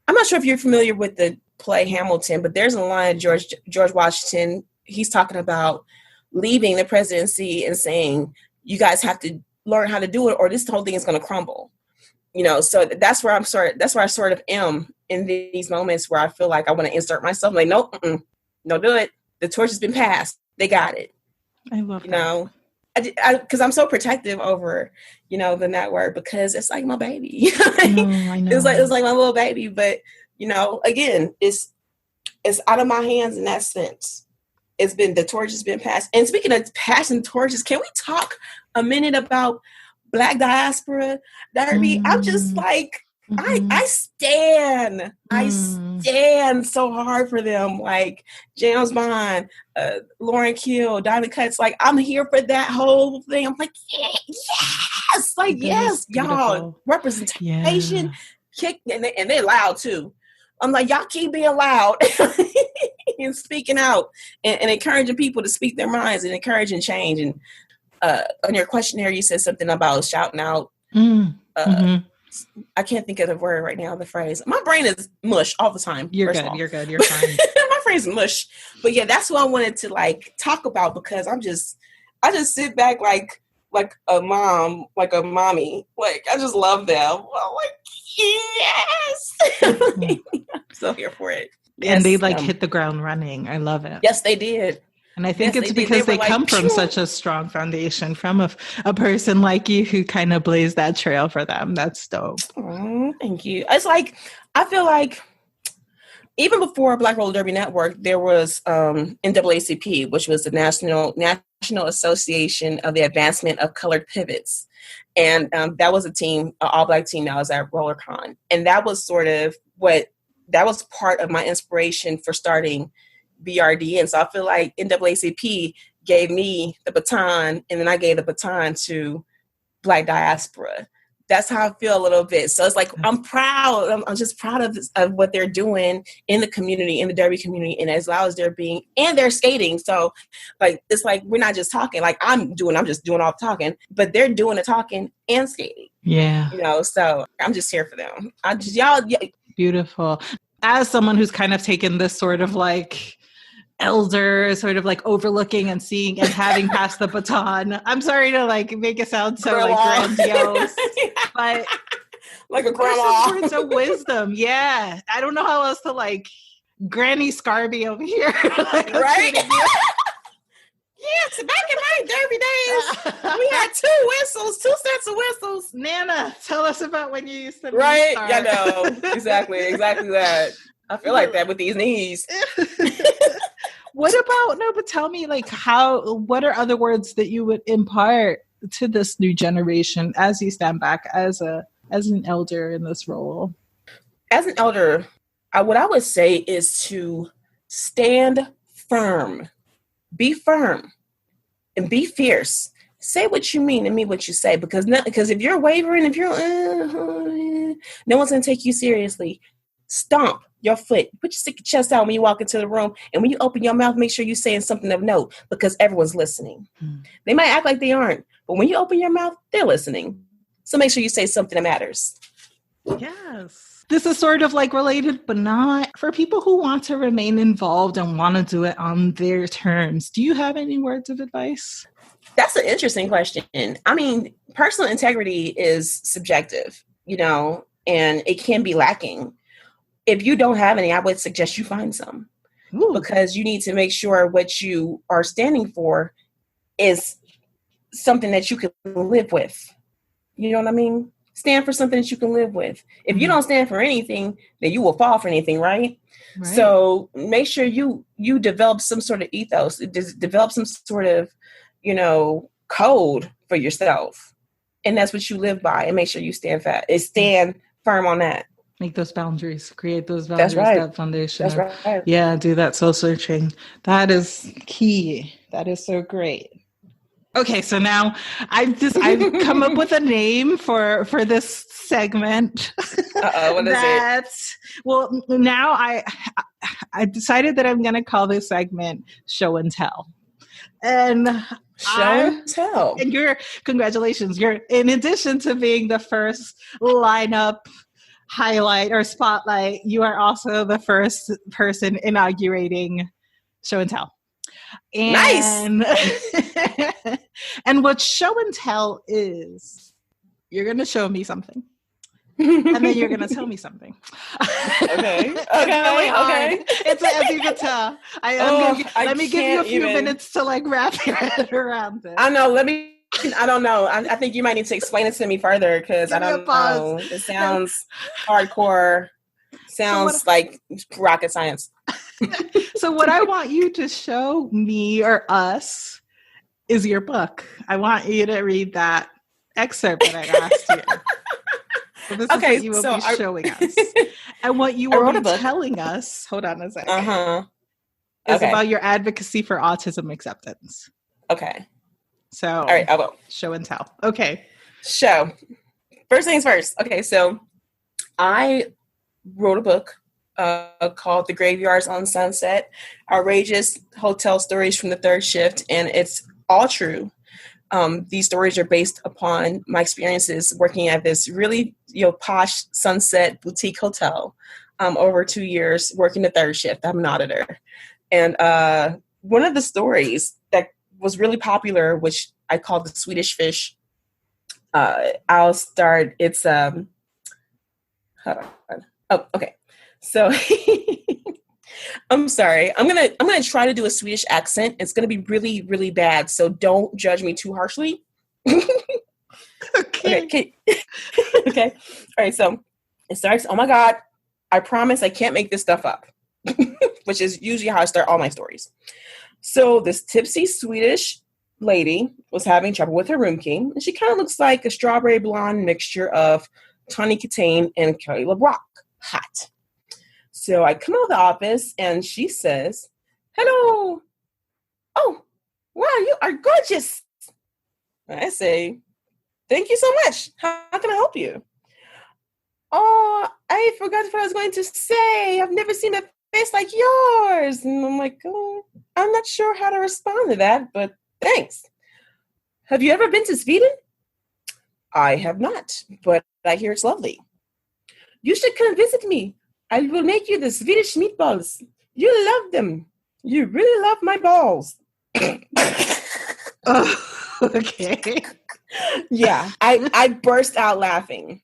S2: I'm not sure if you're familiar with the play Hamilton, but there's a line, George Washington, he's talking about leaving the presidency and saying, you guys have to learn how to do it or this whole thing is going to crumble. So that's where I sort of am in these moments where I feel like I want to insert myself. Like, nope, no, do it. The torch has been passed. They got it.
S3: I love that.
S2: Because I'm so protective over, the network, because it's like my baby.
S3: I know.
S2: It's like my little baby. But, again, it's out of my hands in that sense. The torch has been passed. And speaking of passing torches, can we talk a minute about Black Diaspora Derby? I'm just like, I stand so hard for them. Like James Bond, Lauren Kill, Diamond Cuts. Like, I'm here for that whole thing. I'm like, yes, yes, y'all, representation, kick, and they're loud too. I'm like, y'all keep being loud and speaking out and encouraging people to speak their minds and encouraging change. And on your questionnaire, you said something about shouting out. I can't think of the word right now, the phrase. My brain is mush all the time.
S3: You're good. You're fine.
S2: My brain's mush. But yeah, that's what I wanted to talk about, because I just sit back like a mom, like a mommy. Like, I just love them. I'm like, yes. I'm so here for it.
S3: And they hit the ground running. I love it.
S2: Yes, they did.
S3: And I think it's because they come from such a strong foundation, from a person like you who kind of blazed that trail for them. That's dope.
S2: Oh, thank you. It's like, I feel like even before Black Roller Derby Network, there was NAACP, which was the National Association of the Advancement of Colored Pivots. And that was a team, an all-Black team that was at Rollercon. And that was that was part of my inspiration for starting BRDN. So I feel like NAACP gave me the baton, and then I gave the baton to Black diaspora. That's how I feel a little bit. So it's like, I'm proud. I'm just proud of what they're doing in the community, in the derby community, and as well as they're skating. So like, it's like, we're not just talking like I'm just doing all the talking, but they're doing the talking and skating.
S3: Yeah.
S2: So I'm just here for them.
S3: Beautiful. As someone who's kind of taken this sort of like elder, sort of like overlooking and seeing and having passed the baton. I'm sorry to like make it sound so
S2: grandma.
S3: Like grandiose, but
S2: like a grandma.
S3: Words of wisdom. Yeah. I don't know how else to like Granny Scarbie over here. Like,
S2: right? Yes, back in my derby days, we had two sets of whistles.
S3: Nana, tell us about when you used to
S2: right? Yeah, no, exactly that. I feel like that with these knees.
S3: But tell me, like, what are other words that you would impart to this new generation as you stand back as an elder in this role?
S2: As an elder, what I would say is to stand firm, be firm, and be fierce. Say what you mean and mean what you say, because if you're wavering, if you're no one's gonna take you seriously. Stomp your foot, stick your chest out when you walk into the room, and when you open your mouth, make sure you're saying something of note, because everyone's listening. They might act like they aren't, but when you open your mouth, they're listening. So make sure you say something that matters.
S3: Yes. This is sort of like related, but not for people who want to remain involved and want to do it on their terms. Do you have any words of advice?
S2: That's an interesting question. I mean, personal integrity is subjective, and it can be lacking. If you don't have any, I would suggest you find some. Ooh. Because you need to make sure what you are standing for is something that you can live with. You know what I mean? Stand for something that you can live with. If you don't stand for anything, then you will fall for anything, right? So make sure you develop some sort of ethos, develop some sort of, code for yourself. And that's what you live by, and make sure you stand firm on that.
S3: Make those boundaries, create those boundaries,
S2: That's right.
S3: That foundation.
S2: That's right.
S3: Yeah, do that soul searching. That is key. That is so great. Okay, so now I've come up with a name for this segment.
S2: What is it?
S3: Well, now I decided that I'm going to call this segment Show and Tell. And
S2: Show and Tell.
S3: And congratulations. You're, in addition to being the first lineup highlight or spotlight, you are also the first person inaugurating Show and Tell. And, nice. And what Show and Tell is, you're going to show me something, and then you're going to tell me something.
S2: Okay.
S3: It's as you can tell. Let me give you a few minutes to like wrap your head around this.
S2: I know. I don't know. I think you might need to explain it to me further, because I don't know. It sounds hardcore. Sounds like rocket science.
S3: So what I want you to show me or us is your book. I want you to read that excerpt that I asked you. So this is what you will be showing us. And what you will be telling us, hold on a second, is about your advocacy for autism acceptance.
S2: Okay.
S3: So,
S2: all right, I will.
S3: Show and tell. Okay.
S2: Show. First things first. Okay, so I wrote a book called The Graveyards on Sunset, Outrageous Hotel Stories from the Third Shift, and it's all true. These stories are based upon my experiences working at this really posh Sunset boutique hotel over 2 years working the third shift. I'm an auditor. And one of the stories that was really popular, which I call the Swedish Fish, I'll start. It's hold on. Oh, okay. So I'm sorry. I'm gonna try to do a Swedish accent. It's gonna be really, really bad. So don't judge me too harshly. Okay. Okay. All right. So it starts. Oh my God! I promise I can't make this stuff up, which is usually how I start all my stories. So this tipsy Swedish lady was having trouble with her room key, and she kind of looks like a strawberry blonde mixture of Tawny Katane and Kelly LeBrock. Hot. So I come out of the office and she says, "Hello. Oh, wow, you are gorgeous." And I say, thank you so much. How can I help you? Oh, I forgot what I was going to say. I've never seen a face like yours. And I'm like, oh, I'm not sure how to respond to that, but thanks. Have you ever been to Sweden? I have not, but I hear it's lovely. You should come visit me. I will make you the Swedish meatballs. You love them. You really love my balls.
S3: Oh, okay.
S2: Yeah, I burst out laughing.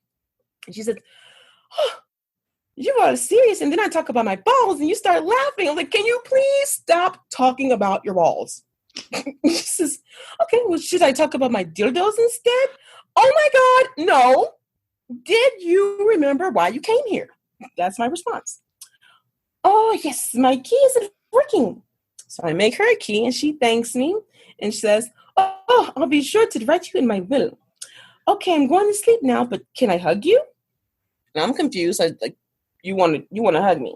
S2: And she said, oh, you are serious. And then I talk about my balls and you start laughing. I'm like, can you please stop talking about your balls? She says, okay, well, should I talk about my dildos instead? Oh my God, no. Did you remember why you came here? That's my response. Oh, yes, my key isn't working. So I make her a key and she thanks me and she says, oh, I'll be sure to write you in my will. Okay, I'm going to sleep now, but can I hug you? And I'm confused. I like, you want to hug me?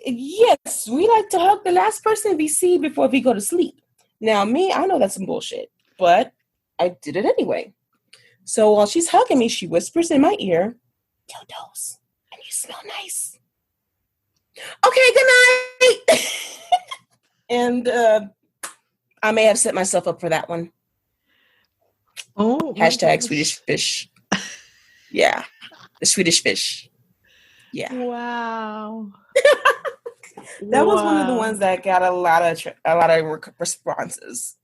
S2: Yes, we like to hug the last person we see before we go to sleep. Now, me, I know that's some bullshit, but I did it anyway. So while she's hugging me, she whispers in my ear, dildos, and you smell nice. Okay, good night. And I may have set myself up for that one.
S3: Oh,
S2: hashtag Swedish fish. Yeah, the Swedish fish. Yeah.
S3: Wow.
S2: That was one of the ones that got a lot of responses.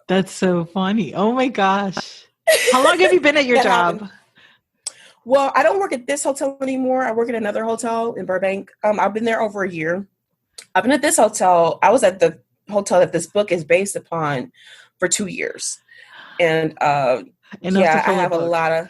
S3: That's so funny. Oh my gosh. How long have you been at your job?
S2: Well, I don't work at this hotel anymore. I work at another hotel in Burbank. I've been there over a year. I've been at this hotel. I was at the hotel that this book is based upon for 2 years. And I have a lot of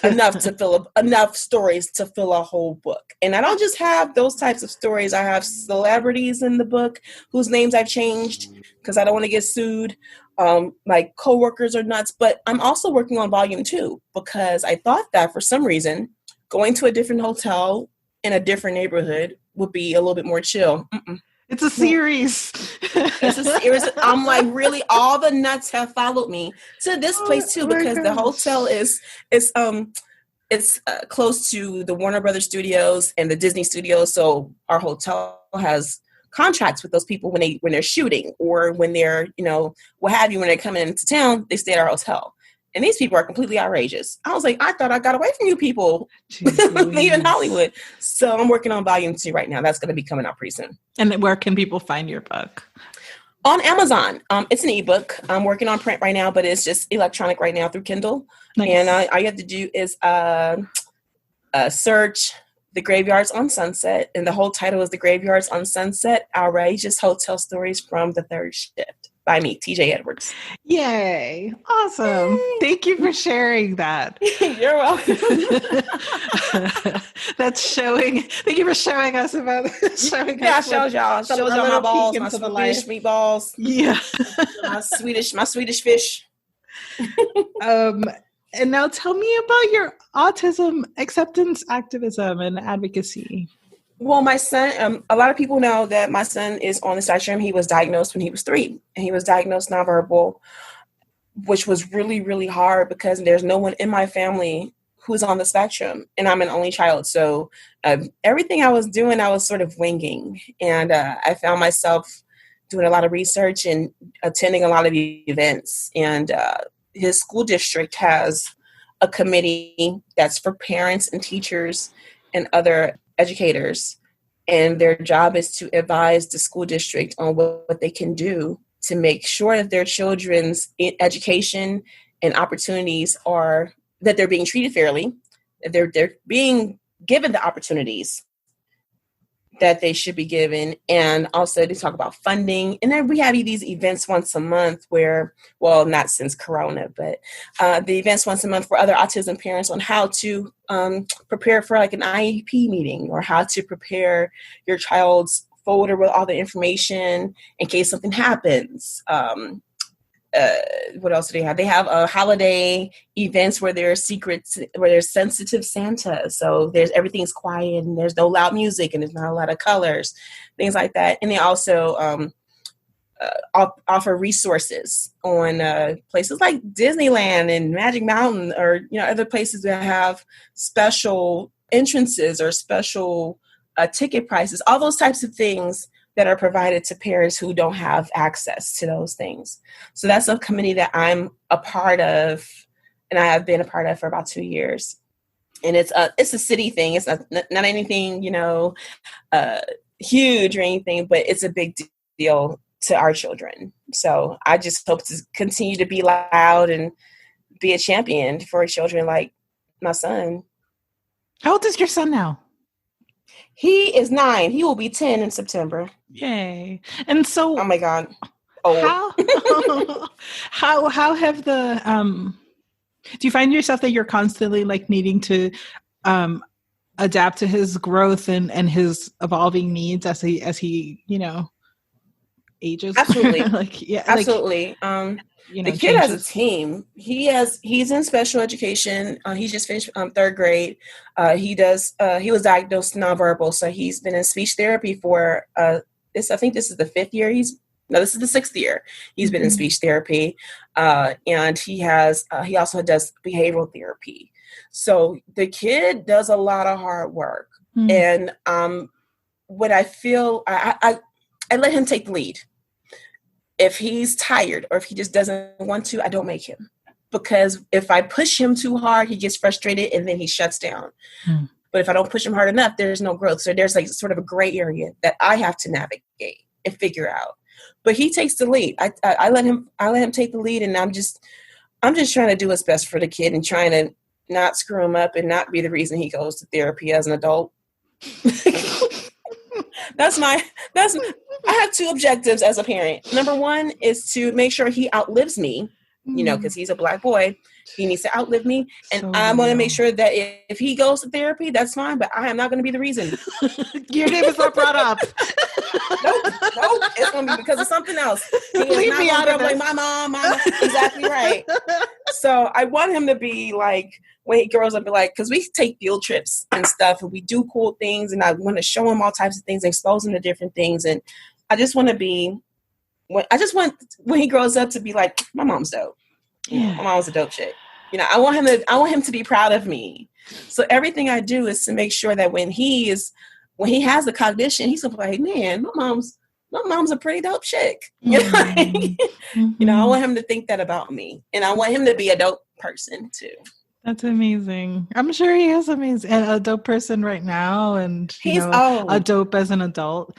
S2: enough stories to fill a whole book. And I don't just have those types of stories. I have celebrities in the book whose names I've changed because I don't want to get sued. My coworkers are nuts, but I'm also working on volume 2 because I thought that for some reason going to a different hotel in a different neighborhood would be a little bit more chill.
S3: It's a series.
S2: It's a series. I'm like, really, all the nuts have followed me to this place too, because the hotel is close to the Warner Brothers studios and the Disney studios. So our hotel has contracts with those people when they're shooting or when they're, what have you, when they're coming into town, they stay at our hotel. And these people are completely outrageous. I was like, I thought I got away from you people leaving Hollywood. So I'm working on volume 2 right now. That's going to be coming out pretty soon.
S3: And where can people find your book?
S2: On Amazon. It's an ebook. I'm working on print right now, but it's just electronic right now through Kindle. Nice. And all you have to do is search The Graveyards on Sunset. And the whole title is The Graveyards on Sunset, Outrageous Hotel Stories from the Third Shift. By me, TJ Edwards.
S3: Yay. Awesome. Yay. Thank you for sharing that.
S2: You're welcome.
S3: That's showing. Thank you for showing us about showing
S2: us. Shows y'all my balls, my Swedish meatballs.
S3: Yeah.
S2: my Swedish fish.
S3: And now tell me about your autism acceptance activism and advocacy.
S2: Well, my son, a lot of people know that my son is on the spectrum. He was diagnosed when he was 3, and he was diagnosed nonverbal, which was really, really hard because there's no one in my family who's on the spectrum, and I'm an only child. So everything I was doing, I was sort of winging, and I found myself doing a lot of research and attending a lot of events. And his school district has a committee that's for parents and teachers and other educators, and their job is to advise the school district on what they can do to make sure that their children's education and opportunities are, that they're being treated fairly, that they're being given the opportunities that they should be given. And also to talk about funding. And then we have these events once a month where, well, not since Corona, but the events once a month for other autism parents on how to prepare for like an IEP meeting or how to prepare your child's folder with all the information in case something happens. What else do they have? They have holiday events where there's secrets, where there's sensitive Santa. So everything's quiet and there's no loud music and there's not a lot of colors, things like that. And they also offer resources on places like Disneyland and Magic Mountain, or other places that have special entrances or special ticket prices, all those types of things that are provided to parents who don't have access to those things. So that's a committee that I'm a part of, and I have been a part of for about 2 years. And it's a city thing. It's not anything, huge or anything, but it's a big deal to our children. So I just hope to continue to be loud and be a champion for children like my son.
S3: How old is your son now?
S2: He is 9. He will be 10 in September.
S3: Yay. And so,
S2: oh my God. Oh,
S3: how have the, do you find yourself that you're constantly like needing to, adapt to his growth and his evolving needs as he, ages?
S2: Absolutely.
S3: Absolutely.
S2: The kid has a team. He's in special education. He just finished 3rd grade. He was diagnosed nonverbal, so he's been in speech therapy for I think this is the 5th year. This is the 6th year he's been in speech therapy. And he also does behavioral therapy. So the kid does a lot of hard work. And what I feel, I let him take the lead. If he's tired or if he just doesn't want to, I don't make him. Because if I push him too hard, he gets frustrated and then he shuts down. But if I don't push him hard enough, there's no growth. So there's like sort of a gray area that I have to navigate and figure out. But he takes the lead. I let him take the lead, and I'm just trying to do what's best for the kid and trying to not screw him up and not be the reason he goes to therapy as an adult. I have 2 objectives as a parent. Number 1 is to make sure he outlives me, because he's a Black boy. He needs to outlive me. And I'm going to make sure that if he goes to therapy, that's fine, but I am not going to be the reason.
S3: Your name is not brought up.
S2: Nope. It's going to be because of something else. He is
S3: Leave
S2: not
S3: me out of
S2: like my mom. Exactly right. So I want him to be like, when he grows up, be like, because we take field trips and stuff, and we do cool things, and I want to show him all types of things, expose him to different things, and I just want when he grows up to be like, my mom's dope. Yeah. My mom's a dope chick. I want him to be proud of me. So everything I do is to make sure that when he has the cognition, he's gonna be like, man, my mom's a pretty dope chick. I want him to think that about me, and I want him to be a dope person too.
S3: That's amazing. I'm sure he is amazing and a dope person right now, and
S2: he's
S3: a dope as an adult,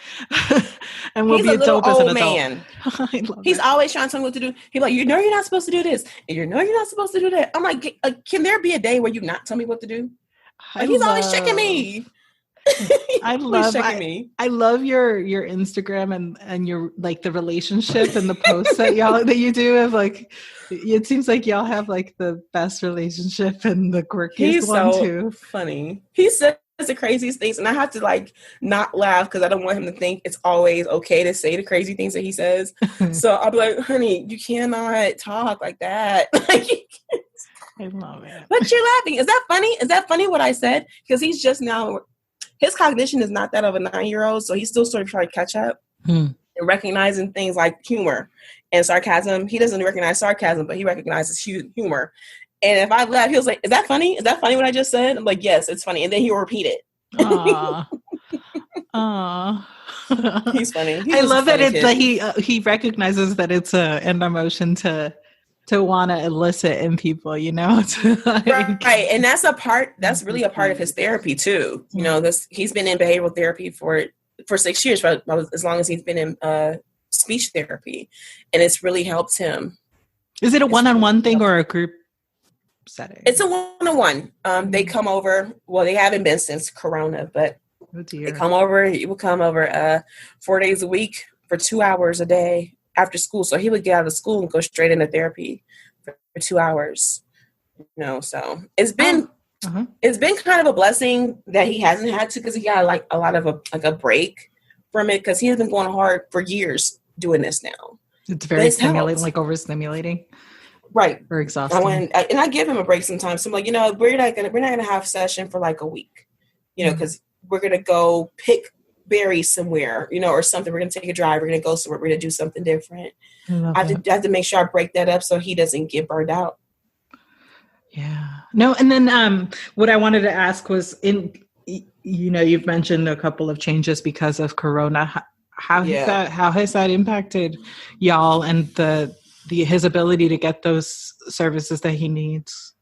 S3: and will be a dope as an
S2: man.
S3: adult.
S2: He's always trying to tell me what to do. He's like, you're not supposed to do this, and you're not supposed to do that. I'm like, can there be a day where you not tell me what to do? He's always checking me. I
S3: love your Instagram and your like the relationship and the posts that you do of like, it seems like y'all have like the best relationship and the quirkiest one too.
S2: Funny. He says the craziest things, and I have to like not laugh because I don't want him to think it's always okay to say the crazy things that he says. So I'll be like, honey, you cannot talk like that.
S3: I love it.
S2: But you're laughing. Is that funny? Is that funny what I said? Because he's just now, his cognition is not that of a 9-year-old, so he's still sort of trying to catch up and recognizing things like humor and sarcasm. He doesn't recognize sarcasm, but he recognizes humor. And if I laugh, he'll say, is that funny? Is that funny what I just said? I'm like, yes, it's funny. And then he'll repeat it.
S3: Aww.
S2: He's funny.
S3: I love that he recognizes that it's an emotion to want to elicit in people,
S2: right. And that's really a part of his therapy too. He's been in behavioral therapy for 6 years, for as long as he's been in speech therapy, and it's really helped him.
S3: Is it a one-on-one thing or a group setting?
S2: It's a one-on-one. They come over. Well, they haven't been since Corona, but they come over. He will come over 4 days a week for 2 hours a day after school. So he would get out of school and go straight into therapy for 2 hours. So it's been kind of a blessing that he hasn't had to, because he got like a lot of a break from it, because he has been going hard for years doing this now.
S3: It's very stimulating, like overstimulating.
S2: Right.
S3: Or exhausting.
S2: And I give him a break sometimes. So I'm like, we're not gonna have session for like a week, because we're gonna go pick berries somewhere, or something. We're going to take a drive. We're going to go somewhere. We're going to do something different. I have to make sure I break that up so he doesn't get burned out.
S3: Yeah. No. And then what I wanted to ask was you've mentioned a couple of changes because of Corona. How has that impacted y'all and his ability to get those services that he needs?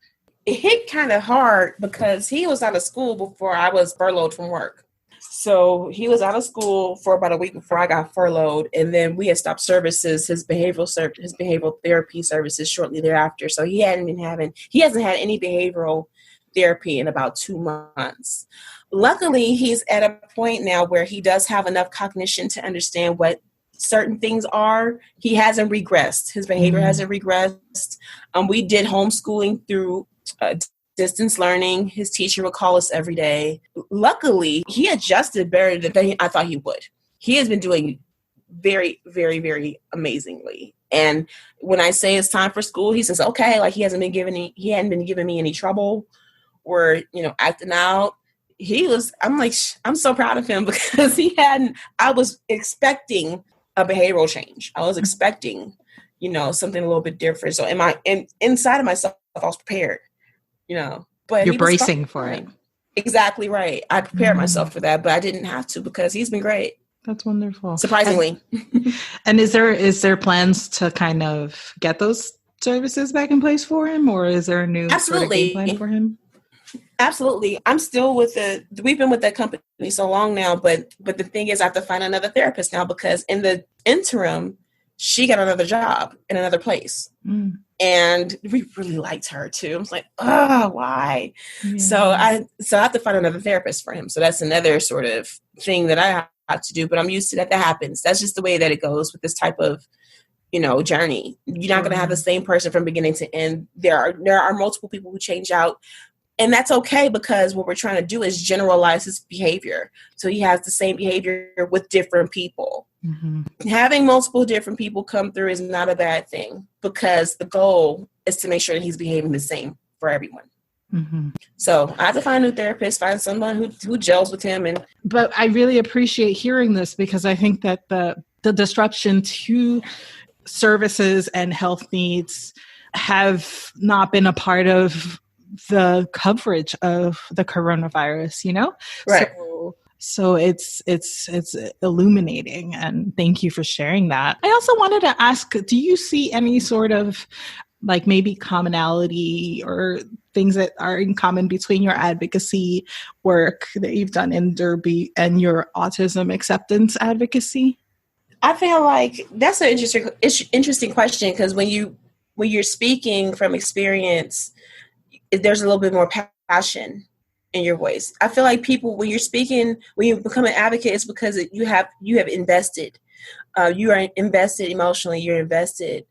S2: It hit kind of hard because he was out of school before I was furloughed from work. So he was out of school for about a week before I got furloughed, and then we had stopped services, his behavioral therapy services shortly thereafter. So he hasn't had any behavioral therapy in about 2 months. Luckily, he's at a point now where he does have enough cognition to understand what certain things are. He hasn't regressed. His behavior hasn't regressed. We did homeschooling through distance learning. His teacher would call us every day. Luckily, he adjusted better than I thought he would. He has been doing very, very, very amazingly. And when I say it's time for school, he says, okay, like he hadn't been giving me any trouble or, acting out. I'm so proud of him because I was expecting a behavioral change. I was expecting, something a little bit different. So inside of myself, I was prepared. But
S3: you're bracing for it.
S2: Exactly right. I prepared myself for that, but I didn't have to because he's been great.
S3: That's wonderful.
S2: Surprisingly.
S3: And is there plans to kind of get those services back in place for him, or is there a new sort of game plan for him?
S2: Absolutely. I'm still we've been with that company so long now, but the thing is I have to find another therapist now because in the interim, she got another job in another place. And we really liked her too. I was like, oh, why? Yeah. So I have to find another therapist for him. So that's another sort of thing that I have to do, but I'm used to that. That happens. That's just the way that it goes with this type of, journey. You're not going to have the same person from beginning to end. There are multiple people who change out. And that's okay because what we're trying to do is generalize his behavior. So he has the same behavior with different people. Mm-hmm. Having multiple different people come through is not a bad thing because the goal is to make sure that he's behaving the same for everyone. Mm-hmm. So I have to find a new therapist, find someone who gels with him.
S3: But I really appreciate hearing this because I think that the disruption to services and health needs have not been a part of the coverage of the coronavirus,
S2: Right.
S3: So it's illuminating, and thank you for sharing that. I also wanted to ask, do you see any sort of like maybe commonality or things that are in common between your advocacy work that you've done in Derby and your autism acceptance advocacy?
S2: I feel like that's an interesting question because when you're speaking from experience, there's a little bit more passion in your voice. I feel like people, when you become an advocate, it's because you have invested. You are invested emotionally. You're invested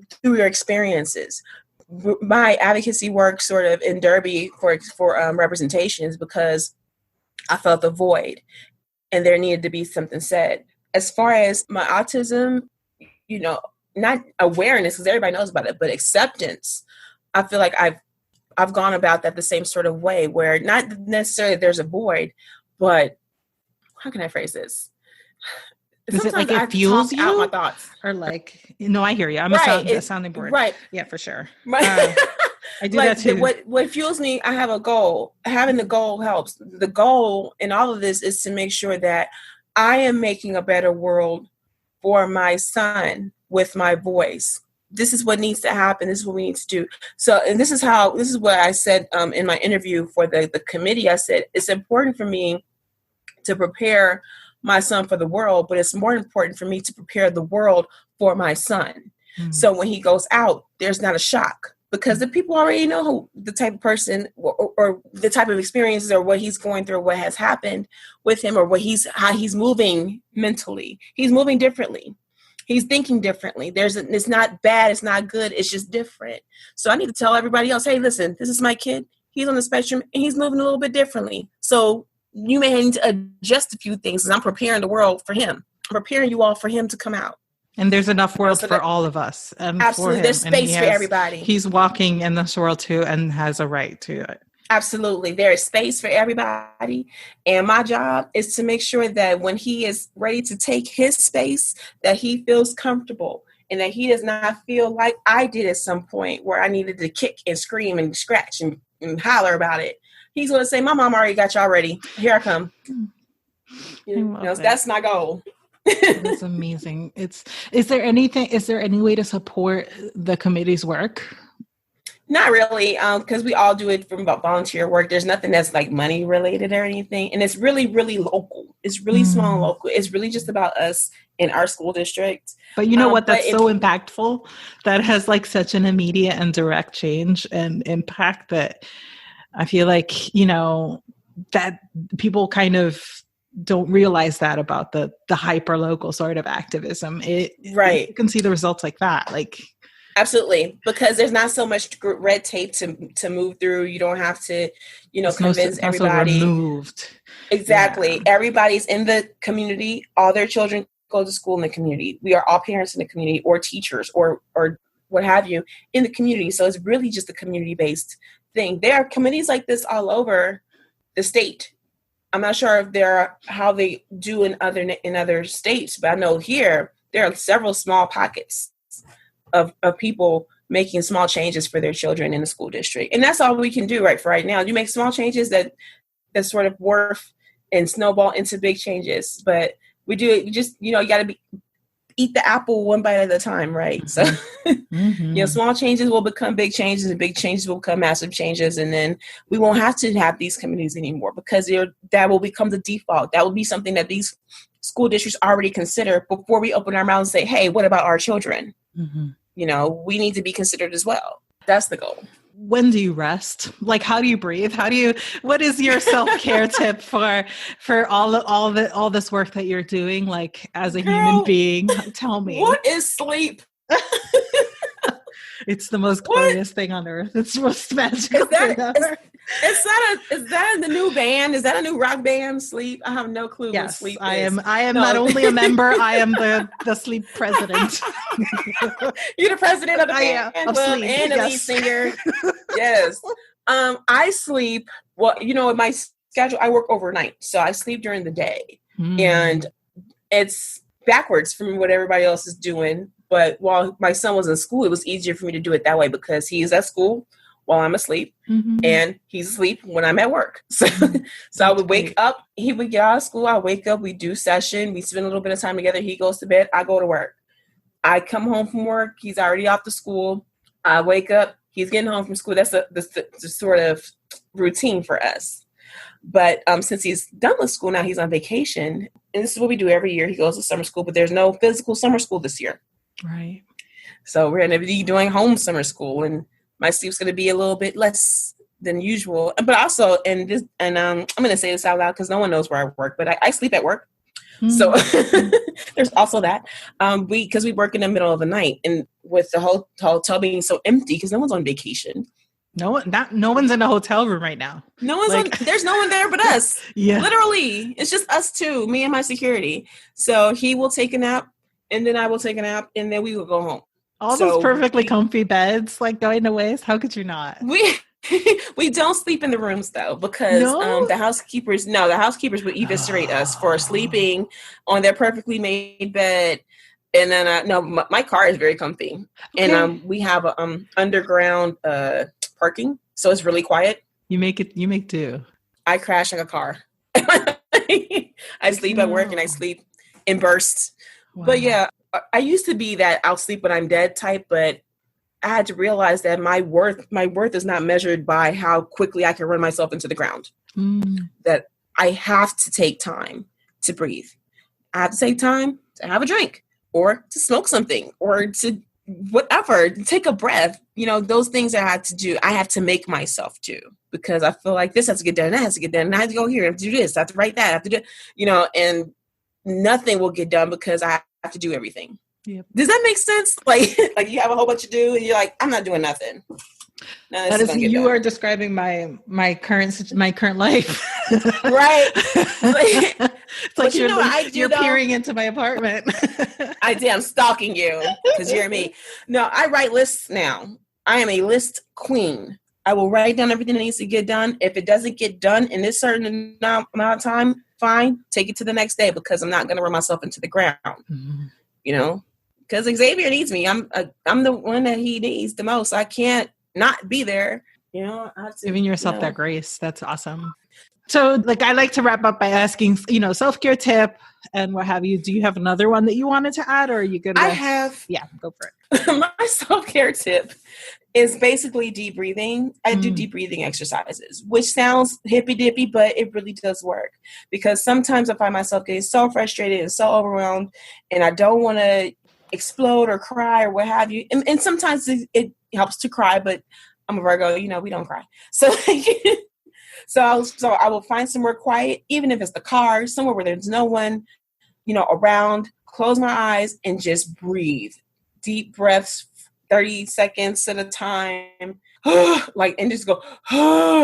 S2: through your experiences. My advocacy work sort of in Derby for representation is because I felt the void and there needed to be something said. As far as my autism, not awareness because everybody knows about it, but acceptance, I feel like I've gone about that the same sort of way where not necessarily there's a void, but how can I phrase this?
S3: Is it like it fuels you?
S2: Out my thoughts.
S3: Or like, I hear you. I'm a sounding board.
S2: Right.
S3: Yeah, for sure.
S2: Right.
S3: I do that too.
S2: What fuels me, I have a goal. Having the goal helps. The goal in all of this is to make sure that I am making a better world for my son with my voice. This is what needs to happen. This is what we need to do. So, and this is what I said in my interview for the committee. I said, it's important for me to prepare my son for the world, but it's more important for me to prepare the world for my son. Mm-hmm. So when he goes out, there's not a shock because the people already know who the type of person or the type of experiences or what he's going through, what has happened with him or how he's moving mentally. He's moving differently. He's thinking differently. It's not bad. It's not good. It's just different. So I need to tell everybody else, hey, listen, this is my kid. He's on the spectrum and he's moving a little bit differently. So you may need to adjust a few things because I'm preparing the world for him. I'm preparing you all for him to come out.
S3: And there's enough world for all of us.
S2: Absolutely. There's space for everybody.
S3: He's walking in this world too and has a right to it.
S2: Absolutely. There is space for everybody. And my job is to make sure that when he is ready to take his space, that he feels comfortable and that he does not feel like I did at some point where I needed to kick and scream and scratch and holler about it. He's going to say, my mom already got y'all ready. Here I come. That's my goal.
S3: That's amazing. Is there any way to support the committee's work?
S2: Not really, because we all do it from volunteer work. There's nothing that's like money related or anything. And it's really, really local. It's really small and local. It's really just about us in our school district.
S3: But you know what? That's so impactful. That has like such an immediate and direct change and impact that I feel like, you know, that people kind of don't realize that about the hyper local sort of activism. Right. You can see the results like that. Like,
S2: absolutely, because there's not so much red tape to move through. You don't have to, convince everybody.
S3: Removed.
S2: Exactly.
S3: Yeah.
S2: Everybody's in the community. All their children go to school in the community. We are all parents in the community, or teachers, or what have you, in the community. So it's really just a community-based thing. There are committees like this all over the state. I'm not sure if they're how they do in other states, but I know here there are several small pockets of people making small changes for their children in the school district. And that's all we can do right now. You make small changes that sort of morph and snowball into big changes. But we do it, just, you got to eat the apple one bite at a time, right? So, small changes will become big changes, and big changes will become massive changes. And then we won't have to have these committees anymore, because that will become the default. That will be something that these school districts already consider before we open our mouths and say, hey, what about our children? We need to be considered as well. That's the goal.
S3: When do you rest? Like, how do you breathe? What is your self-care tip for all this work that you're doing, like, as a human being? Tell me.
S2: What is sleep?
S3: It's the most glorious thing on earth. It's the most magical thing ever.
S2: Is that the new band? Is that a new rock band, Sleep? I have no clue what Sleep is.
S3: I am not only a member, I am the Sleep president.
S2: You're the president of the band club and the lead singer. Yes. I sleep, in my schedule, I work overnight. So I sleep during the day. And it's backwards from what everybody else is doing. But while my son was in school, it was easier for me to do it that way, because he's at school while I'm asleep, and he's asleep when I'm at work. So I would wake up, he would get out of school, I wake up, we do session, we spend a little bit of time together, he goes to bed, I go to work. I come home from work, he's already off to school, I wake up, he's getting home from school. That's the sort of routine for us. But since he's done with school now, he's on vacation, and this is what we do every year. He goes to summer school, but there's no physical summer school this year.
S3: Right.
S2: So we're going to be doing home summer school, and my sleep's going to be a little bit less than usual. But also, I'm going to say this out loud because no one knows where I work, but I sleep at work. So there's also that. Because we work in the middle of the night, and with the whole hotel being so empty because no one's on vacation.
S3: No one's in a hotel room right now.
S2: There's no one there but us. Yeah. Literally. It's just us two, me and my security. So he will take a nap, and then I will take a nap, and then we will go home.
S3: All those perfectly comfy beds, like, going to waste. How could you not?
S2: We don't sleep in the rooms, though, because the housekeepers would eviscerate us for sleeping on their perfectly made bed. And then my car is very comfy, and we have underground parking, so it's really quiet. You
S3: make do.
S2: I crash like a car. I sleep at work, and I sleep in bursts. Wow. But yeah, I used to be that I'll sleep when I'm dead type, but I had to realize that my worth is not measured by how quickly I can run myself into the ground. That I have to take time to breathe. I have to take time to have a drink, or to smoke something, or to whatever, take a breath. Those things I have to do, I have to make myself do, because I feel like this has to get done, that has to get done, and I have to go here, I have to do this, I have to write that, I have to do, and nothing will get done because I have to do everything. Yep. Does that make sense? Like you have a whole bunch to do, and you're like, I'm not doing nothing.
S3: You are describing my current life.
S2: Right.
S3: It's like you're peering into my apartment.
S2: I'm stalking you because you're me. No, I write lists now. I am a list queen. I will write down everything that needs to get done. If it doesn't get done in this certain amount of time, fine, take it to the next day, because I'm not going to run myself into the ground, because Xavier needs me. I'm the one that he needs the most. I can't not be there.
S3: Giving yourself that grace. That's awesome. So I like to wrap up by asking, self-care tip and what have you. Do you have another one that you wanted to add, or are you good?
S2: I have.
S3: Yeah, go for
S2: it. My self-care tip is basically deep breathing. I do deep breathing exercises, which sounds hippy-dippy, but it really does work, because sometimes I find myself getting so frustrated and so overwhelmed, and I don't want to explode or cry or what have you. And sometimes it helps to cry, but I'm a Virgo, we don't cry. So So I will find somewhere quiet, even if it's the car, somewhere where there's no one, around, close my eyes and just breathe. Deep breaths, 30 seconds at a time, and just go,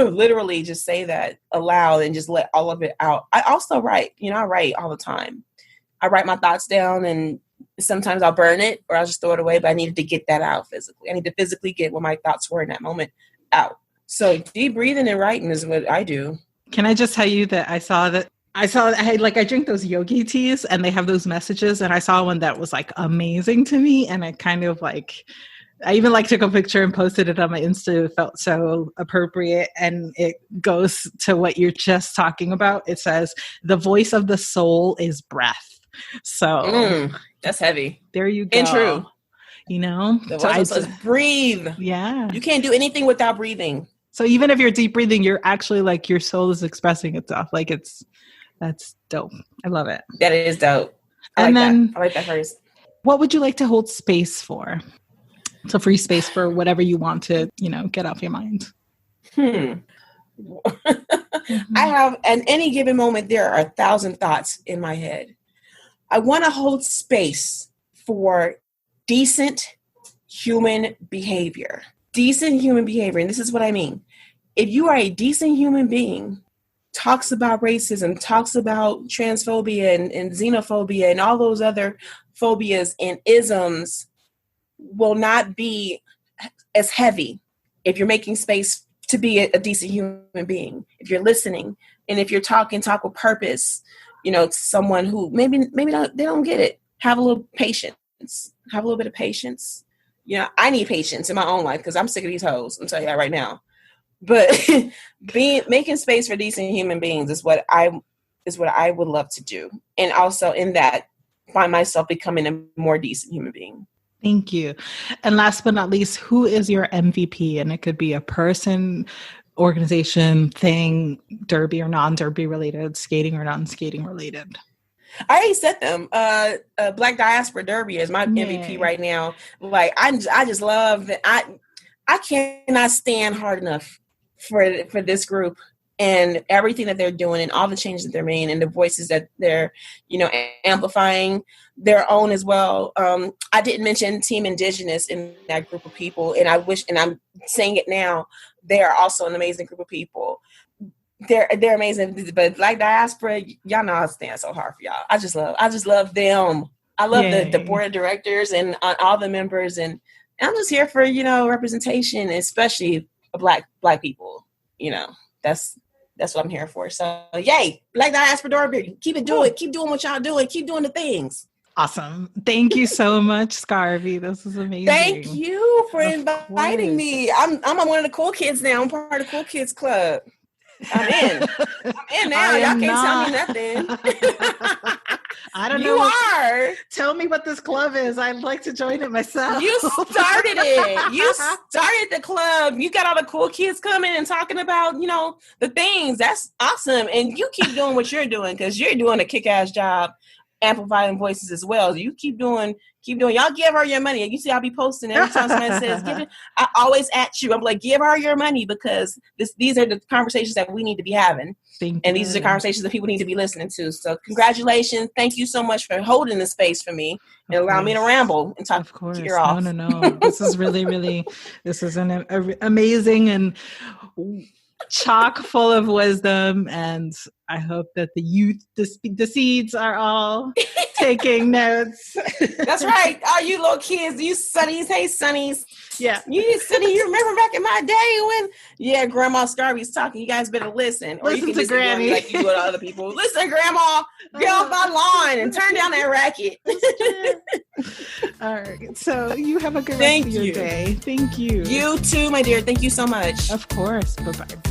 S2: literally just say that aloud and just let all of it out. I also write, I write all the time. I write my thoughts down, and sometimes I'll burn it or I'll just throw it away, but I needed to get that out physically. I need to physically get what my thoughts were in that moment out. So deep breathing and writing is what I do. Can I just tell you that
S3: I drink those yogi teas and they have those messages, and I saw one that was amazing to me, and I kind of I even took a picture and posted it on my Insta. It felt so appropriate, and it goes to what you're just talking about. It says, the voice of the soul is breath. So
S2: that's heavy.
S3: There you go.
S2: And true.
S3: The
S2: voice of the soul is breathe.
S3: Yeah.
S2: You can't do anything without breathing.
S3: So even if you're deep breathing, you're actually your soul is expressing itself. That's dope. I love it.
S2: That is dope. I like that phrase.
S3: What would you like to hold space for? It's a free space for whatever you want to, get off your mind.
S2: I have, at any given moment, there are 1,000 thoughts in my head. I want to hold space for decent human behavior. Decent human behavior. And this is what I mean. If you are a decent human being, talks about racism, talks about transphobia and xenophobia and all those other phobias and isms, will not be as heavy if you're making space to be a decent human being. If you're listening, and if you're talk with purpose, to someone who maybe they don't get it. Have a little patience. Have a little bit of patience. I need patience in my own life because I'm sick of these hoes. I'm telling you that right now. But making space for decent human beings is what I would love to do. And also in that, find myself becoming a more decent human being.
S3: Thank you. And last but not least, who is your MVP? And it could be a person, organization, thing, derby or non-derby related, skating or non-skating related.
S2: I already said them. Black Diaspora Derby is my MVP right now. I just love that. I cannot stand hard enough for this group and everything that they're doing and all the changes that they're making and the voices that they're, amplifying their own as well. I didn't mention Team Indigenous in that group of people, and I'm saying it now, they are also an amazing group of people. They're amazing, but Black Diaspora, y'all know I stand so hard for y'all. I just love them. I love the board of directors and all the members, and I'm just here for representation, especially black people. That's what I'm here for. So yay, Black Diaspora Derby, keep doing what y'all doing, keep doing the things.
S3: Awesome. Thank you so much, Scarbie. This is amazing.
S2: Thank you for inviting me. I'm one of the cool kids now. I'm part of the cool kids club. I'm in now. Y'all can't tell me nothing.
S3: I don't know.
S2: You are.
S3: Tell me what this club is. I'd like to join it myself.
S2: You started it. You started the club. You got all the cool kids coming and talking about, the things. That's awesome. And you keep doing what you're doing because you're doing a kick-ass job amplifying voices as well. You keep doing. Y'all give her your money. You see, I'll be posting every time somebody says, "Give it." I always at you. I'm like, give her your money because these are the conversations that we need to be having, and these are the conversations that people need to be listening to. So, congratulations! Thank you so much for holding the space for me and allowing me to ramble and talk to your off.
S3: No. This is really, this is an amazing and chock full of wisdom, and I hope that the youth, the seeds are all taking notes.
S2: That's right. All you little kids, you Sunnies, hey Sunnies.
S3: Yeah.
S2: You Sunny, you remember back in my day when Grandma Scarbie's talking, you guys better listen. Or
S3: listen
S2: you can
S3: to
S2: listen
S3: Granny.
S2: to like you do to other people. Listen, Grandma, get off my lawn and turn down that racket.
S3: All right. So you have a good rest of your day. Thank you.
S2: You too, my dear. Thank you so much.
S3: Of course. Bye-bye.